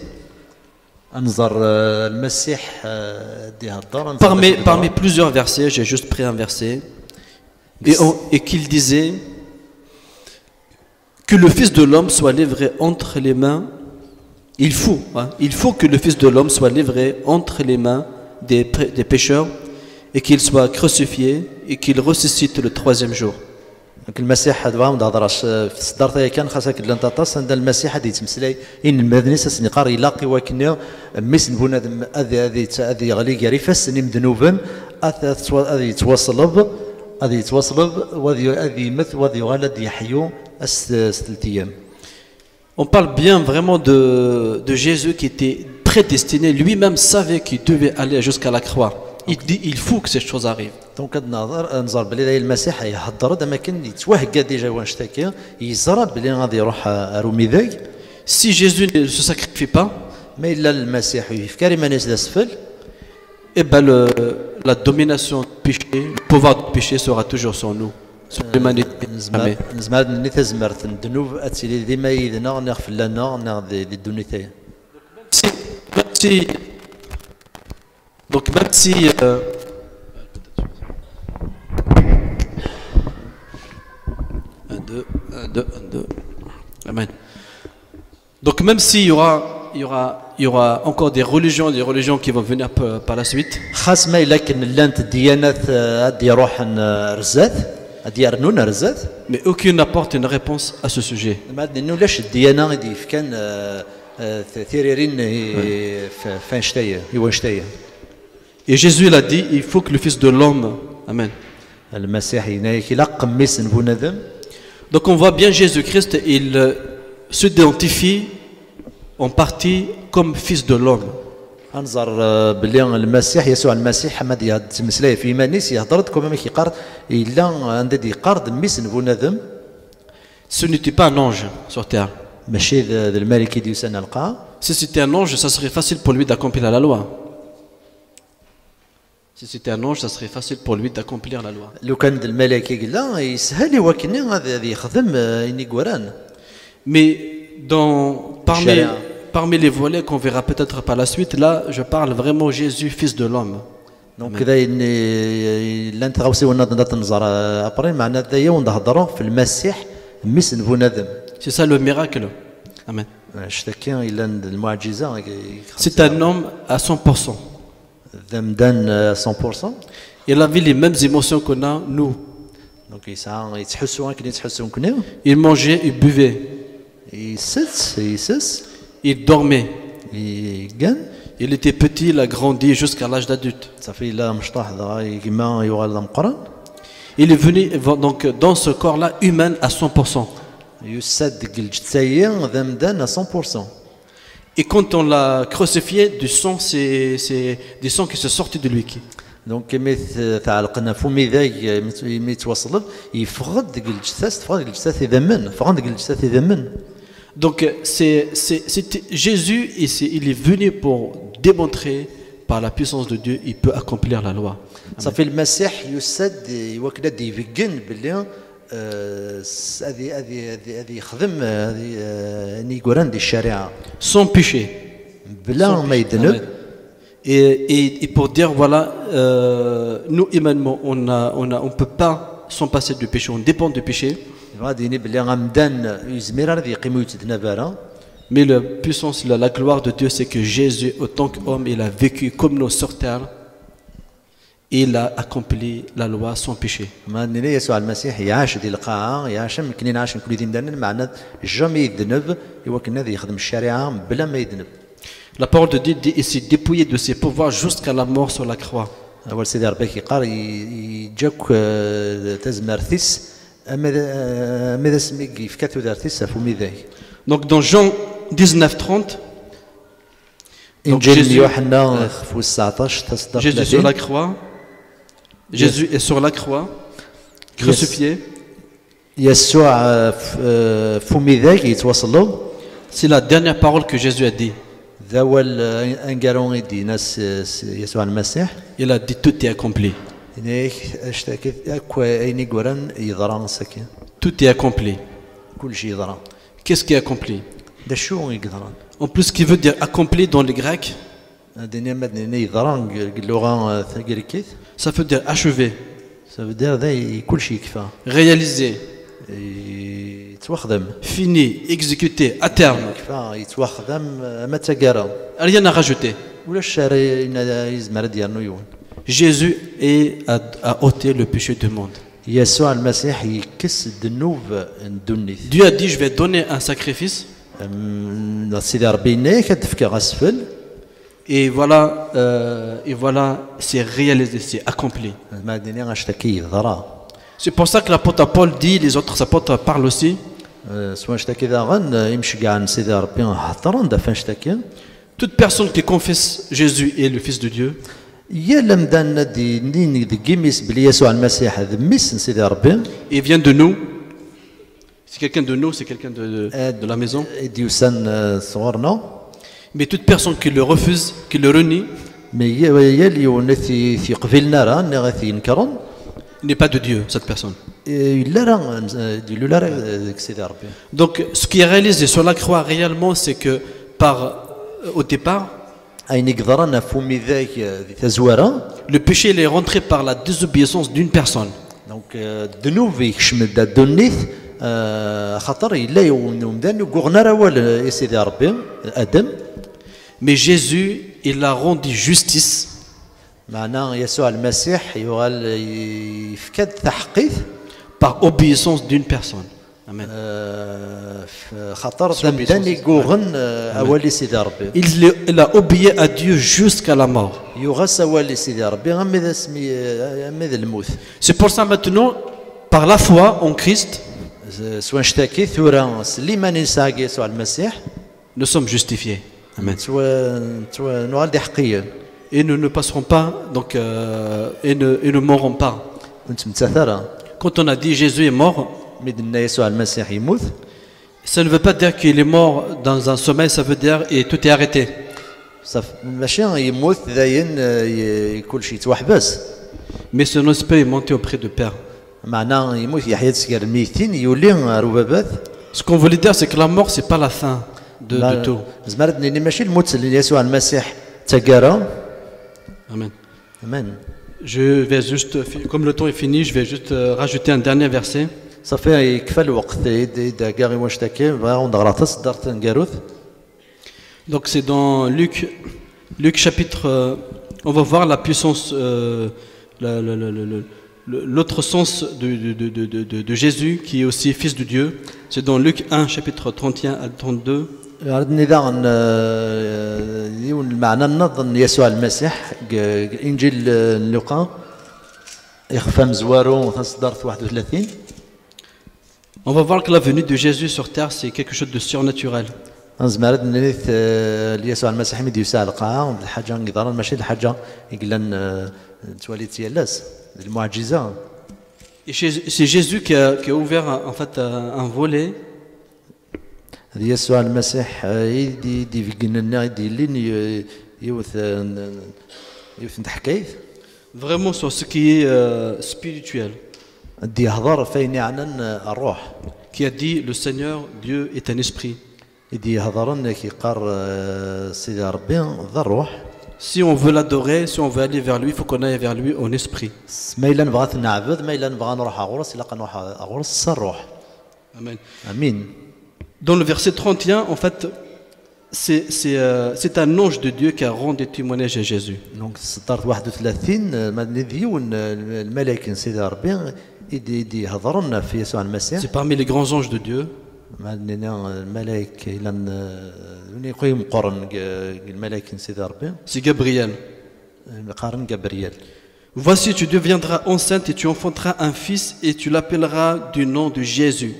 Speaker 3: انظر المسيح دي هضر
Speaker 1: Parmi plusieurs versets, j'ai juste pris un verset, et qu'il disait que le Fils de l'homme soit livré entre les mains. Il faut que le Fils de l'homme soit livré entre les mains des pécheurs et qu'il soit crucifié et qu'il ressuscite le troisième jour.
Speaker 3: المسيح هذا ما هضرش في صدرته كان خاصك لان تطاس عند المسيح هذه يتمسلاي ان المدني ساسني قار يلاقي وكنا ميسن بنادم هذه غلي قاري فاسني مذنوبا هذه يتواصل وهذه مثل وهذه غلد يحيو استلتيام.
Speaker 1: On parle bien vraiment de Jésus qui était prédestiné, lui-même savait qu'il devait aller jusqu'à la croix. Il dit il faut que ces choses arrivent.
Speaker 3: دونك نظر بلي المسيح يهضر هذا ما كان يتوهق ديجا وانشتكي يزرى بلي غادي يروح رومي ذاك.
Speaker 1: Si Jésus ne se sacrifie pas,
Speaker 3: ما الا المسيح يفكر ما ناس اسفل.
Speaker 1: Eh ben la domination du péché, le pouvoir du péché sera toujours sur nous, sur l'humanité. Amen.
Speaker 3: نزمر نيت زمرت الذنوب اتسيلي ديما يدنا نغفل لنا نغ دي الدنيا. Donc même si
Speaker 1: Amen. Donc même s'il y aura encore des religions qui vont venir par la suite.
Speaker 3: خاص ما لكن لانت ديانات ادي روح رزات ادي رنون رزات.
Speaker 1: Mais aucune n'apporte une réponse à ce sujet.
Speaker 3: ما انه لاش الديانه غادي كان ثيريرين فانشتايه يوانشتايه.
Speaker 1: Et Jésus l'a dit, il faut que le Fils de l'homme, Amen.
Speaker 3: المسيح يلاق قميص بنادم.
Speaker 1: Donc on voit bien Jésus-Christ, il s'identifie en partie comme Fils de l'homme.
Speaker 3: انظر باللي المسيح يسوع المسيح ما تمسلاي في مانيس يهضرد كما ما كيقار الا عند يقارد ميس بنادم
Speaker 1: Ce n'était pas un ange sur terre.
Speaker 3: ماشي ذا الملك ديوسنا القاع.
Speaker 1: Si c'était un ange, ça serait facile pour lui d'accomplir la loi. Si c'était un ange, ça serait facile pour lui d'accomplir la loi.
Speaker 3: لو كان الملائكه قال يسهل ولكن هذا يخدم اني قران.
Speaker 1: Mais parmi
Speaker 3: Sharia.
Speaker 1: parmi les volets qu'on verra peut-être par la suite, là, je parle vraiment Jésus, fils de l'homme.
Speaker 3: دونك كذا لا انت غاوسي ولا تنظر ابري معناتها ذايا ونهضروا في المسيح مسن بنادم.
Speaker 1: C'est ça le miracle. Amen.
Speaker 3: اشتكي الا المعجزه.
Speaker 1: C'est un homme à 100%.
Speaker 3: ذمدان 100%.
Speaker 1: Il avait les mêmes émotions qu'on a, nous.
Speaker 3: دونك يسعى يتحسوا كي يتحسوا كنا.
Speaker 1: Il mangeait, il buvait,
Speaker 3: يسس
Speaker 1: il dormait.
Speaker 3: يقن.
Speaker 1: Il était petit, il a grandi jusqu'à l'âge d'adulte.
Speaker 3: صافي لا مشطاح كيما يغال مقرن.
Speaker 1: Il est venu donc dans ce corps-là humain à 100%.
Speaker 3: يسد الجتايا ذمدان 100%.
Speaker 1: Et quand on l'a crucifié, du sang, c'est du sang qui se sortait de lui.
Speaker 3: دونك كما تعلقنا فمي ذاك يتوصل يفقد ديك الجثث تفقد ديك الجثث يذمن فقد ديك الجثث يذمن.
Speaker 1: Donc c'était Jésus, il est venu pour démontrer par la puissance de Dieu, il peut accomplir la loi.
Speaker 3: صافي المسيح يسد يوكل يفقن باللي هذه يخدم هذه ني قران دي الشريعه.
Speaker 1: Sans péché.
Speaker 3: بلا ما يذنب.
Speaker 1: Et pour dire, voilà, nous, humainement, on peut pas s'en passer du péché, on dépend du péché. Mais la puissance, la gloire de Dieu, c'est que Jésus, autant qu'homme, il a vécu comme nous sur terre. Il a accompli la loi sans péché.
Speaker 3: يسوع المسيح يعاش دي القاعه يعاش يمكن نعاش كل دين دارنا معناه جامي يذنب يوكلنا يخدم الشريعه بلا ما يذنب.
Speaker 1: La parole de Dieu dit il s'est dépouillé de ses pouvoirs jusqu'à la mort sur la croix.
Speaker 3: أول سيدي ربي كيقار يجاك تزمرثيس ماذا سميك يفكاتو دارتيس فمي ذاك.
Speaker 1: Donc dans Jean 19:30,
Speaker 3: إنجيل يوحنا في 19 تصدق
Speaker 1: Jésus sur la croix. Jésus est sur la croix, crucifié.
Speaker 3: يسوع فمي ذاك يتوصلوا.
Speaker 1: C'est la dernière parole que Jésus a dit.
Speaker 3: ذا هو انقالون يدي ناس يسوع المسيح.
Speaker 1: Il a dit tout est accompli.
Speaker 3: هناك اشتكيت اكو ايني قران يضران سكين.
Speaker 1: Tout est accompli.
Speaker 3: كل شيء يضران.
Speaker 1: Qu'est-ce qui est accompli?
Speaker 3: ده شو يقدران.
Speaker 1: En plus, ce qui veut dire accompli dans les Grecs,
Speaker 3: الدنيا مدني يضران اللغه الجريكيه.
Speaker 1: ça veut dire achever,
Speaker 3: ça veut dire ذا كل شيء كفى.
Speaker 1: réaliser,
Speaker 3: يتوخدم.
Speaker 1: fini, exécuté, à terme.
Speaker 3: كفى يتوخدم متى قرا.
Speaker 1: Rien à rajouter.
Speaker 3: ولا الشارع يزمر ديالنا يون.
Speaker 1: Jésus a ôté le péché du monde.
Speaker 3: يسوع المسيح يكس الذنوب الدنيا.
Speaker 1: Dieu a dit je vais donner un sacrifice.
Speaker 3: سيدي ربي ناك تفكى غسفل.
Speaker 1: Et voilà, c'est réalisé, c'est accompli.
Speaker 3: ما الدنيا غاشتكي ضرا.
Speaker 1: C'est pour ça que l'apôtre Paul dit, les autres apôtres parlent aussi.
Speaker 3: سواء اشتكي ذا غن يمشي كاع سيدي ربي حضرن دفن اشتكي.
Speaker 1: Toute personne qui confesse Jésus est le Fils de Dieu.
Speaker 3: يا لم دان دي نين دقيميس بلي يسوع المسيح ذميس سيدي ربي.
Speaker 1: Il vient de nous. C'est quelqu'un de nous, c'est quelqu'un de la maison.
Speaker 3: ديوسان صغرنا.
Speaker 1: Mais toute personne qui le refuse, qui le renie,
Speaker 3: مي يا اللي ونثي في قبلنا راه نغثي ينكرن.
Speaker 1: n'est pas de Dieu, cette personne.
Speaker 3: لا راه ديلو لا راه سيدي ربي.
Speaker 1: Donc, ce qui est réalisé sur la croix réellement, c'est que au départ,
Speaker 3: أين قدرنا فمي ذاك تزوارا.
Speaker 1: le péché il est rentré par la désobéissance d'une personne.
Speaker 3: دونك الذنوب يكشمل الدنيث خطر إلا يوم ذا نقولنا راه سيدي ربي آدم.
Speaker 1: Mais Jésus, il a rendu justice.
Speaker 3: معناه يسوع المسيح يغال يفكد تحقيق.
Speaker 1: Par obéissance d'une personne. Amen.
Speaker 3: خطر ذنبان يقولن أولي سيدي ربي.
Speaker 1: Il a obéi à Dieu jusqu'à la mort.
Speaker 3: يغس أولي سيدي ربي غير ماذا سمي ماذا الموت.
Speaker 1: C'est pour ça maintenant, par la foi en Christ,
Speaker 3: سواء اشتكي ثورة سليمان يساق يسوع المسيح.
Speaker 1: nous sommes justifiés. Amen.
Speaker 3: توا نوال دي حقيا
Speaker 1: Et nous ne passerons pas, donc, et ne mourrons pas.
Speaker 3: وانت متاثرة
Speaker 1: Quand on a dit Jésus est mort,
Speaker 3: مدنا يسوع المسيح يموت
Speaker 1: ça ne veut pas dire qu'il est mort dans un sommeil, ça veut dire et tout est arrêté.
Speaker 3: صaf ماشي يموت داين كل شيء توحبس
Speaker 1: Mais son esprit est monté auprès du Père.
Speaker 3: معناه يموت يحيى تسكر الميتين يولي ربابات
Speaker 1: Ce qu'on voulait dire, c'est que la mort, c'est pas la fin de tout.
Speaker 3: زمرت ني ماشي الموت اللي يسوع المسيح تقرا
Speaker 1: Amen.
Speaker 3: امان
Speaker 1: Je vais juste, comme le temps est fini, je vais juste rajouter un dernier verset.
Speaker 3: صافي يكفى الوقت اذا كاع واش تاكي بغا نغلط درت نقاروث
Speaker 1: Donc c'est dans Luc chapitre, on va voir la puissance, l'autre sens de Jésus qui est aussi fils de Dieu. C'est dans Luc 1 chapitre 31 à 32.
Speaker 3: عرضني ذا يون المعنى نظن يسوع المسيح انجيل لوقا يخفى مزوارو تصدرت 31
Speaker 1: On va voir que la venue de Jésus sur terre, c'est quelque chose de surnaturel.
Speaker 3: زمرت نريث يسوع المسيح مدي يساع القاعة الحاجة نقدر ماشي الحاجة يقلن تواليت يلاس المعجزة.
Speaker 1: Et c'est Jésus qui a ouvert en fait un volet.
Speaker 3: يسوع المسيح يدي في قلنا يدي لين يوث حكايث.
Speaker 1: Vraiment sur ce qui est spirituel.
Speaker 3: دي يهضر فين عن الروح.
Speaker 1: Qui a dit le Seigneur Dieu est un esprit.
Speaker 3: يدي يهضر كي قار سيدي ربي ذا الروح.
Speaker 1: Si on veut l'adorer, si on veut aller vers lui, il faut qu'on aille vers lui en esprit.
Speaker 3: ما إلا نبغى نعبد ما إلا نبغى نروح أغورس إلا نروح أغورس الروح.
Speaker 1: Amen.
Speaker 3: آمين.
Speaker 1: Dans le verset 31, en fait, c'est un ange de Dieu qui a rendu témoignage à Jésus.
Speaker 3: دونك صدرت 31 ما ديون الملائكة سيدي ربي يدي يهضرون في يسوع المسيح.
Speaker 1: C'est parmi les grands anges de Dieu.
Speaker 3: ما عندنا الملائكة إلا يقيم قرن الملائكة سيدي ربي.
Speaker 1: C'est Gabriel.
Speaker 3: قارن جبريل.
Speaker 1: Voici, tu deviendras enceinte et tu enfanteras un fils et tu l'appelleras du nom de Jésus.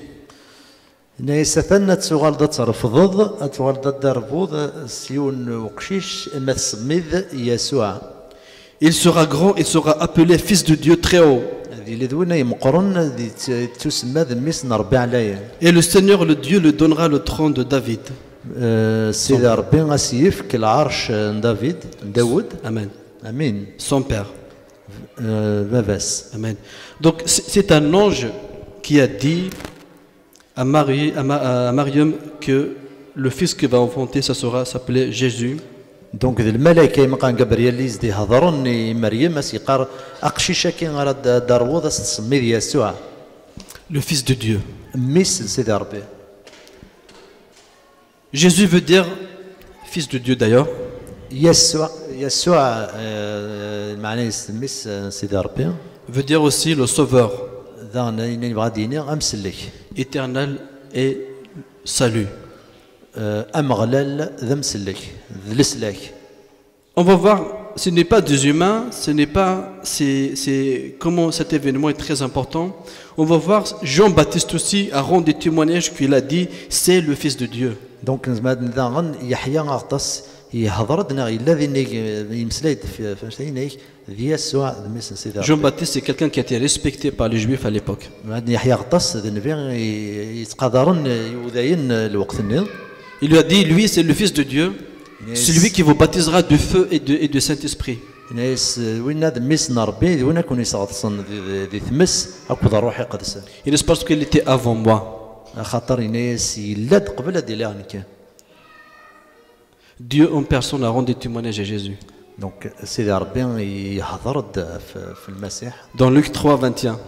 Speaker 3: نيستنت تغلط ترفض تغلط دربوض سيون وقشيش ما تسميذ يسوع.
Speaker 1: Il sera grand et sera appelé fils de Dieu très haut.
Speaker 3: هذه اللي دوينا يمقرن تسمى ذميس نربي عليا.
Speaker 1: Et le Seigneur, le Dieu, le donnera le trône de David.
Speaker 3: سيدي ربي غاسيف كالعرش داود.
Speaker 1: Amen.
Speaker 3: امين.
Speaker 1: Son père.
Speaker 3: باباس.
Speaker 1: Amen. Donc c'est un ange qui a dit à Mariam que le fils qu'il va enfanter, ça sera s'appeler Jésus.
Speaker 3: دونك الملائكه يمقان جبريل اللي يزدي هضرني مريم سيقار اقشيشه كي غرد داروض تسمي يسوع.
Speaker 1: Le fils de Dieu.
Speaker 3: ميس سيدي ربي.
Speaker 1: Jésus veut dire fils de Dieu d'ailleurs.
Speaker 3: يسوع معناه يسميس سيدي ربي.
Speaker 1: Veut dire aussi le sauveur.
Speaker 3: ذا نبغى ديني امسلك.
Speaker 1: Éternel et salut.
Speaker 3: امغلل ذا مسلك ذلسلك.
Speaker 1: On va voir, ce n'est pas des humains, ce n'est pas, c'est comment cet événement est très important. On va voir, Jean-Baptiste aussi a rendu témoignage qu'il a dit, c'est le Fils de Dieu.
Speaker 3: دونك زعما يحيى غطس يهضرنا الذي يمسليد في شيء يسوع مس سيدي.
Speaker 1: Jean-Baptiste, c'est quelqu'un qui a été respecté par les Juifs à l'époque.
Speaker 3: يحيى غطس النبي يتقدرن يودين الوقت النيل.
Speaker 1: Il lui a dit, lui c'est le Fils de Dieu, celui qui vous baptisera de feu et de Saint-Esprit.
Speaker 3: ناس وين هذا مس نربي وين كون يصغصن ذي ثمس اكو الروح يقدس.
Speaker 1: Il est parce qu'il était avant moi.
Speaker 3: خاطر ناس يلاد قبل هذه لانك.
Speaker 1: Dieu en personne a rendu témoignage à Jésus.
Speaker 3: دونك سيدي ربي يهضر في المسيح.
Speaker 1: Dans Luc 3:21.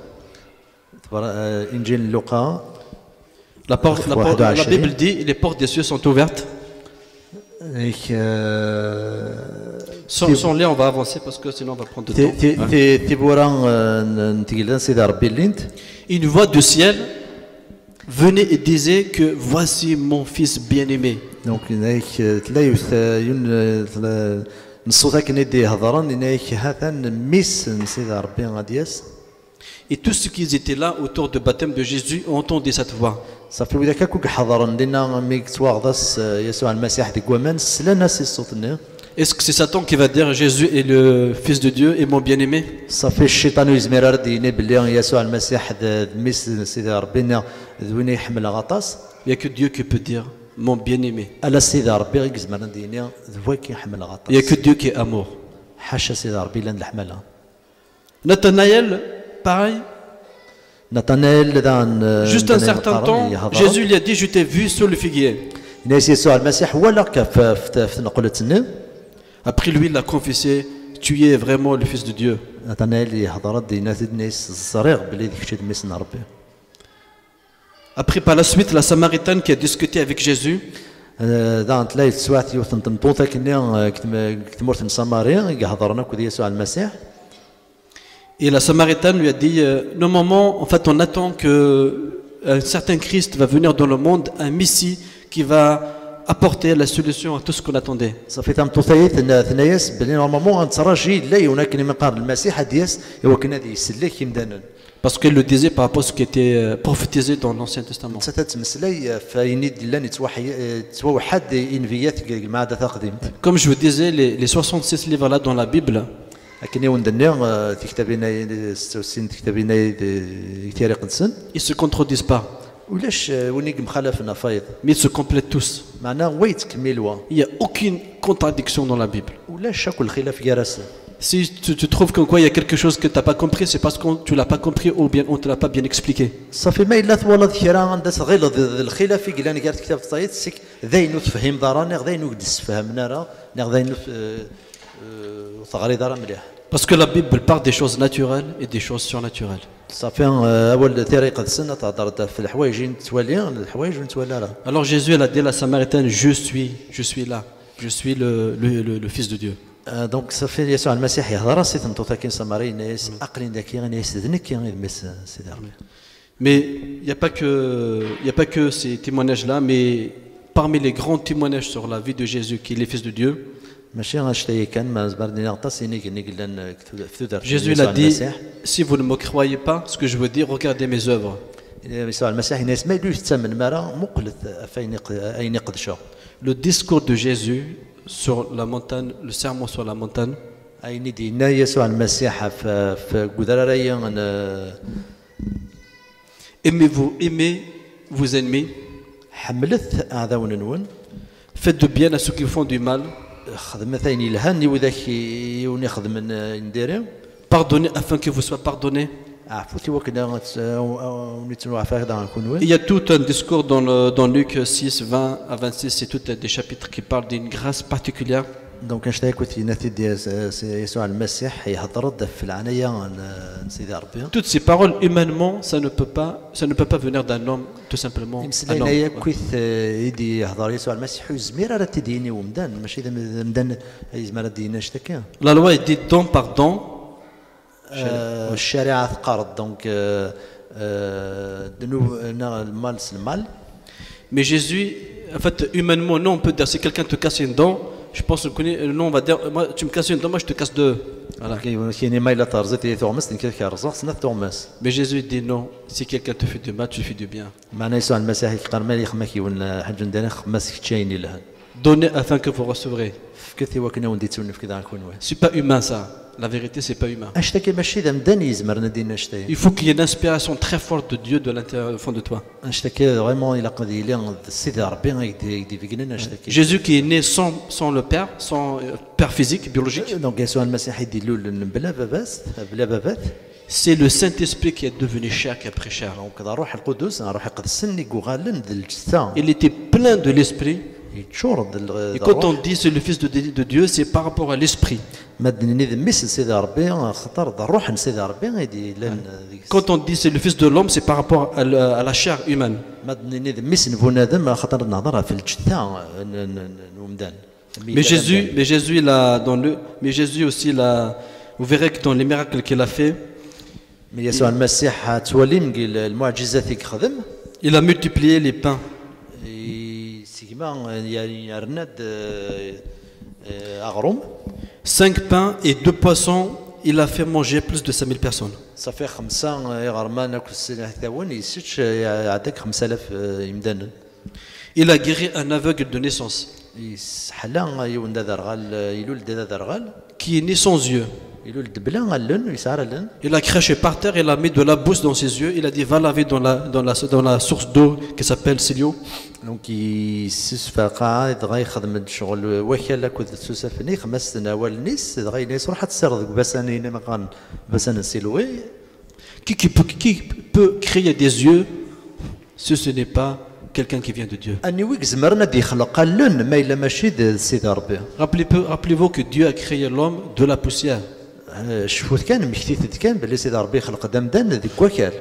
Speaker 3: انجيل لوقا.
Speaker 1: La Bible dit, les portes des cieux sont ouvertes. Sans lire, on va avancer parce que sinon on va prendre du temps. Une voix du ciel venait et disait que voici mon fils bien-aimé.
Speaker 3: Donc نصوتك ندي هضران هذا ميس سيدي ربي غادي ياس.
Speaker 1: Et tous ceux qui étaient là autour du baptême de Jésus ont entendu cette voix.
Speaker 3: صافي وإذا كاكوك حضرن لنا مي تواغضس يسوع المسيح ديك ومان سلنا سي الصوت.
Speaker 1: Est-ce que c'est Satan qui va dire Jésus est le Fils de Dieu et mon bien-aimé?
Speaker 3: صافي الشيطان يزمر رديني باللي يسوع المسيح ميس سيدي ربنا ذوين يحمل غطاس.
Speaker 1: Il n'y a que Dieu qui peut dire mon bien-aimé.
Speaker 3: الا سيدي ربي يزمر رديني ذوك يحمل
Speaker 1: Il n'y a
Speaker 3: غطاس.
Speaker 1: que Dieu qui est amour.
Speaker 3: حاشا سيدي ربي لان الحملها.
Speaker 1: Nathanaël, pareil.
Speaker 3: نتنايل دان
Speaker 1: Juste un certain temps, Jésus lui a dit je t'ai vu sur le figuier.
Speaker 3: ناس يسوع المسيح ولا كف في نقولتنا.
Speaker 1: Après lui, il a confessé tu es vraiment le Fils de Dieu.
Speaker 3: نتنايل يهضر دينا الناس الصريغ بلي ديك الشيء ميسن ربي.
Speaker 1: Après, par la suite, la Samaritaine qui a discuté avec Jésus,
Speaker 3: دان تلاقي سوات يوثن تنطوطا كنا كتمورت ساماريا يهضرنا كذا يسوع المسيح.
Speaker 1: et la Samaritaine lui a dit normalement, en fait, on attend que un certain Christ va venir dans le monde, un Messie qui va apporter la solution à tout ce qu'on attendait.
Speaker 3: صافي تنطوطاي ثناياس بلي نورمالمون تراجي لا ولكن من قبل المسيح دياس هو كنا دي يسلك يمدانا.
Speaker 1: Parce qu'elle le disait par rapport à ce qui était prophétisé dans l'Ancien Testament.
Speaker 3: ستتمسلي فيني دلاني توحد انفيات مع هذا تقديم.
Speaker 1: Comme je vous disais, les 66 livres là dans la Bible,
Speaker 3: لكن وندنا في كتابنا 66 كتابنا كثير قدسن.
Speaker 1: ils ne se contredisent pas,
Speaker 3: ولاش ونيك مخالفنا فايض
Speaker 1: mais ils se complètent tous.
Speaker 3: معناه ويت كملوا
Speaker 1: Il n'y a aucune contradiction dans la Bible.
Speaker 3: ولاش شكل الخلاف جرس.
Speaker 1: Si tu trouves qu'en quoi il y a quelque chose que tu n'as pas compris, c'est parce que tu ne l'as pas compris ou bien on ne te l'a pas bien expliqué.
Speaker 3: صافي ما الا ثوالد كيرا عندها غير الخلاف قلنا قالت كتاب الصيد سيك ذاين تفهم داراني ذاين قدس فهمنا راه ذاين ثغري دار مليح.
Speaker 1: Parce que la Bible parle des choses naturelles et des choses surnaturelles.
Speaker 3: صافي اول طريقه السنه تهضر في الحوايج توالي الحوايج ونتوالى راه.
Speaker 1: Alors Jésus elle a dit à la Samaritaine je suis là, je suis le Fils de Dieu.
Speaker 3: دونك صافي يسوع المسيح يهضر سي تنطوطا كاين سماري ناس عقلين ذكي ناس ذنك يمس سيدي ربي.
Speaker 1: Mais il n'y a pas que ces témoignages-là, mais parmi les grands témoignages sur la vie de Jésus, qui est le Fils de Dieu,
Speaker 3: ماشي غنشتي كان ما زبرني غطاس يني قلنا فتودر.
Speaker 1: Jésus il a dit, si vous ne me croyez pas, ce que je veux dire, regardez mes œuvres.
Speaker 3: يسوع المسيح الناس ما يدوش تسمن مرة مقلت فين اين قدشوا.
Speaker 1: Le discours de Jésus sur la montagne, le sermon sur la montagne,
Speaker 3: اين دينا يسوع المسيح في قدراريا
Speaker 1: aimez vos ennemis,
Speaker 3: حملت اعداء نون.
Speaker 1: faites du bien à ceux qui font du mal,
Speaker 3: خدمة ثاني الهاني وذاك ونخدم نديرو.
Speaker 1: pardonnez afin que vous soyez pardonnés.
Speaker 3: عفوتي وكذا ونتنوع فهذا نكون
Speaker 1: Il y a tout un discours dans Luc 6, 20 à 26, c'est tout des chapitres qui parlent d'une grâce particulière.
Speaker 3: دونك نشتاي كنت ناتي يسوع المسيح يهضر في العنايه سيدي ربي.
Speaker 1: Toutes ces paroles, humainement, ça ne peut pas venir d'un homme, tout simplement.
Speaker 3: يمسلنا يا كويث يدي يهضر يسوع المسيح وزمير راه تديني ومدان ماشي اذا مدان يزمر دينا اشتكى.
Speaker 1: La loi est dite don par don.
Speaker 3: الشريعه تقارض دونك المال المال.
Speaker 1: Mais Jésus, en fait, humainement, non, on peut dire si quelqu'un te casse une dent, je pense que non, on va dire, moi, tu me casses une dent, moi je te casse deux. Voilà.
Speaker 3: كاين ما الا ترزت تغمس كيرزق سنه تغمس.
Speaker 1: Mais Jésus dit non, si quelqu'un te fait du mal, tu fais du bien.
Speaker 3: معناه يسوع المسيح يقدر ما يخمك يون حاج ندير خمس كتشاين لها.
Speaker 1: Donnez afin que vous recevrez.
Speaker 3: كثي وكنا ونديتون في كذا نكون.
Speaker 1: C'est pas humain ça. La vérité, c'est pas humain.
Speaker 3: اشتكي ماشي ذا مدان يزمر ندينا اشتي.
Speaker 1: Il faut qu'il y ait une inspiration très forte de Dieu de l'intérieur, au fond de toi.
Speaker 3: اشتكي فريمون الا قد يلي السيد ربي يدي في كنا اشتكي.
Speaker 1: Jésus qui est né sans le père, sans père physique, biologique.
Speaker 3: دونك يسوع المسيح يدير له بلا بابات بلا بابات.
Speaker 1: C'est le Saint-Esprit qui est devenu chair, qui a pris chair.
Speaker 3: دونك روح القدس روح القدس نيكو غالن ذل الجثه.
Speaker 1: Il était plein de l'Esprit. Et quand on dit c'est le Fils de Dieu, c'est par rapport à l'Esprit. Quand on dit c'est le Fils de l'homme, c'est par rapport à la chair humaine. Mais Jésus aussi, vous verrez que dans les miracles qu'il a fait, il a multiplié les pains. 5 pains et 2 poissons il a fait manger plus de 5000 personnes.
Speaker 3: صافي 5 يغرمان اكو السنه ثاون يسيتش يعطيك 5000 يمدان.
Speaker 1: Il a guéri un aveugle de naissance
Speaker 3: يسحلا يولد درغال يولد درغال
Speaker 1: qui est né sans yeux.
Speaker 3: يولد بلا غلن يسار لن.
Speaker 1: Il a craché par terre, il a mis de la bouse dans ses yeux, il a dit va laver dans la source d'eau qui s'appelle Silio.
Speaker 3: دونك يسس فقا دغا يخدم شغل وكاله كود سوسفني 5 سنوات نيس دغا ينيس روح تسرد بسانين ما كان بسان سيلوي.
Speaker 1: Qui peut créer des yeux si ce n'est pas quelqu'un qui vient de Dieu?
Speaker 3: اني ويك زمرنا دي خلق لن ما الا ماشي سيدي ربي.
Speaker 1: Rappelez-vous que Dieu a créé l'homme de la poussière.
Speaker 3: شفوت كان مكتيت كان بلي سيدي ربي خلق دمدان ذيك وكال.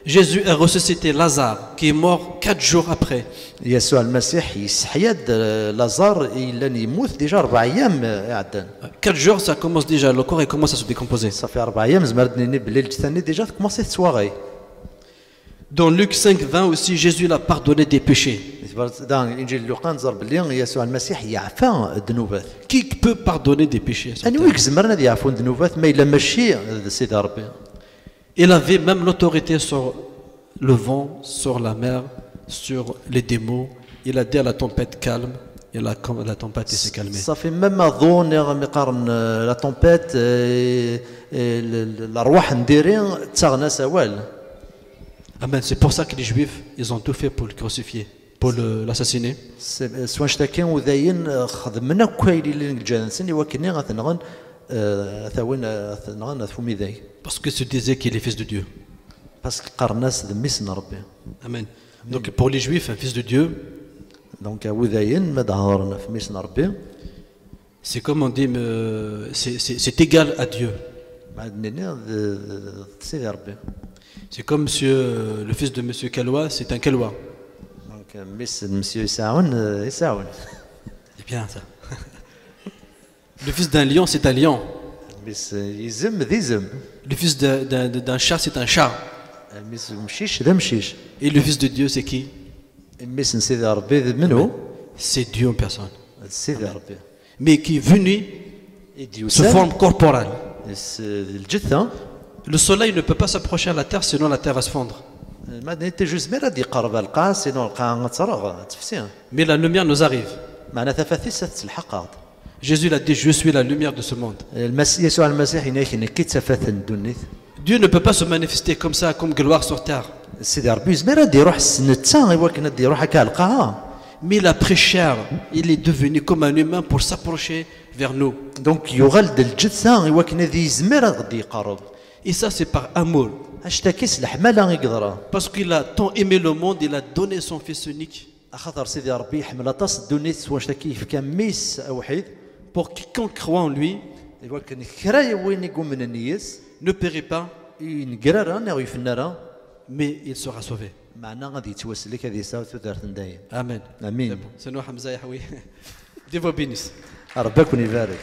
Speaker 1: Jésus a ressuscité Lazare qui est mort 4 jours après.
Speaker 3: يسوع المسيح يسحياد لازار الا يموت ديجا 4 ايام يعدان.
Speaker 1: 4 jours, ça commence déjà, le corps il commence à se décomposer.
Speaker 3: صافي 4 ايام زمرتني بالليل الثاني ديجا كومونسي تسواغي.
Speaker 1: Dans Luc 5:20 aussi, Jésus l'a pardonné des péchés.
Speaker 3: dans انجيل لوقا نزر باللي يسوع المسيح يعفى الذنوبات.
Speaker 1: Qui peut pardonner des péchés?
Speaker 3: انا ويك زمرنا يعفون الذنوبات ما الا ماشي سيدي ربي.
Speaker 1: Il avait même l'autorité sur le vent, sur la mer, sur les démons. Il a dit à la tempête calme, et la tempête s'est calmée.
Speaker 3: صافي مما ظون يقارن لا تومبيت الارواح نديرين تاغنا سوال.
Speaker 1: Amen. C'est pour ça que les Juifs, ils ont tout fait pour le crucifier, pour l'assassiner.
Speaker 3: سواء اشتكين وذاين خدمنا كايلي للجانسين ولكن غتنغن ثاوين ثومي ذاي.
Speaker 1: Parce que se disait qu'il est fils de Dieu.
Speaker 3: باسكو قرناس ذميسنا ربي.
Speaker 1: Amen. Donc pour les Juifs, un fils de Dieu,
Speaker 3: دونك وذاين ما ظهرنا في ميسنا ربي.
Speaker 1: c'est comme on dit, c'est égal à Dieu.
Speaker 3: سيدي ربي.
Speaker 1: C'est comme le fils de Monsieur Kaloua, c'est un Kaloua.
Speaker 3: دونك ميس مسيو يساون.
Speaker 1: C'est bien ça. Le fils d'un lion, c'est un lion.
Speaker 3: ميس يزم ذي زم.
Speaker 1: Le fils d'un chat, c'est un chat.
Speaker 3: ميس مشيش ذا مشيش.
Speaker 1: Et le fils de Dieu, c'est qui?
Speaker 3: ميس سيدي ربي منو؟
Speaker 1: C'est Dieu en personne.
Speaker 3: سيدي ربي.
Speaker 1: Mais qui est venu sous forme corporelle.
Speaker 3: الجثة.
Speaker 1: Le soleil ne peut pas s'approcher à la terre, sinon la terre va se fondre.
Speaker 3: ما تجوز ميرا دي قرب القاع سينو القاع غتسرغ تفسير.
Speaker 1: Mais la lumière nous arrive.
Speaker 3: معناتها ثفاثيس الحق.
Speaker 1: Jésus l'a dit, je suis la lumière de ce monde.
Speaker 3: يسوع المسيح يناكي كي تفاث الدنيا.
Speaker 1: Dieu ne peut pas se manifester comme ça, comme gloire sur terre.
Speaker 3: سيدي ربي زميرا دي روح السنتان ولكن دي روح هكا القاع.
Speaker 1: Mais il a pris chair, il est devenu comme un humain pour s'approcher vers nous.
Speaker 3: دونك يغلد الجثة ولكن ذي زميرا غادي يقرب.
Speaker 1: Et ça c'est par amour.
Speaker 3: اشتكيس الحمالة يقدرها.
Speaker 1: Parce qu'il a tant aimé le monde, il a donné son fils unique.
Speaker 3: خاطر سيدي ربي يحمل طاس الدنيا واش تكيف كان ميس وحيد.
Speaker 1: Pour quiconque croit en lui,
Speaker 3: ولكن كراي وين يقوم من النيس.
Speaker 1: ne périt pas,
Speaker 3: ينقرر ناوي يفنرا.
Speaker 1: mais il sera sauvé.
Speaker 3: معنا غادي يتوسل لك هذه ساوة ودارت ندايم.
Speaker 1: Amen.
Speaker 3: امين.
Speaker 1: C'est nous Hamza Yahoui. Dieu vous bénisse.
Speaker 3: ربك يبارك.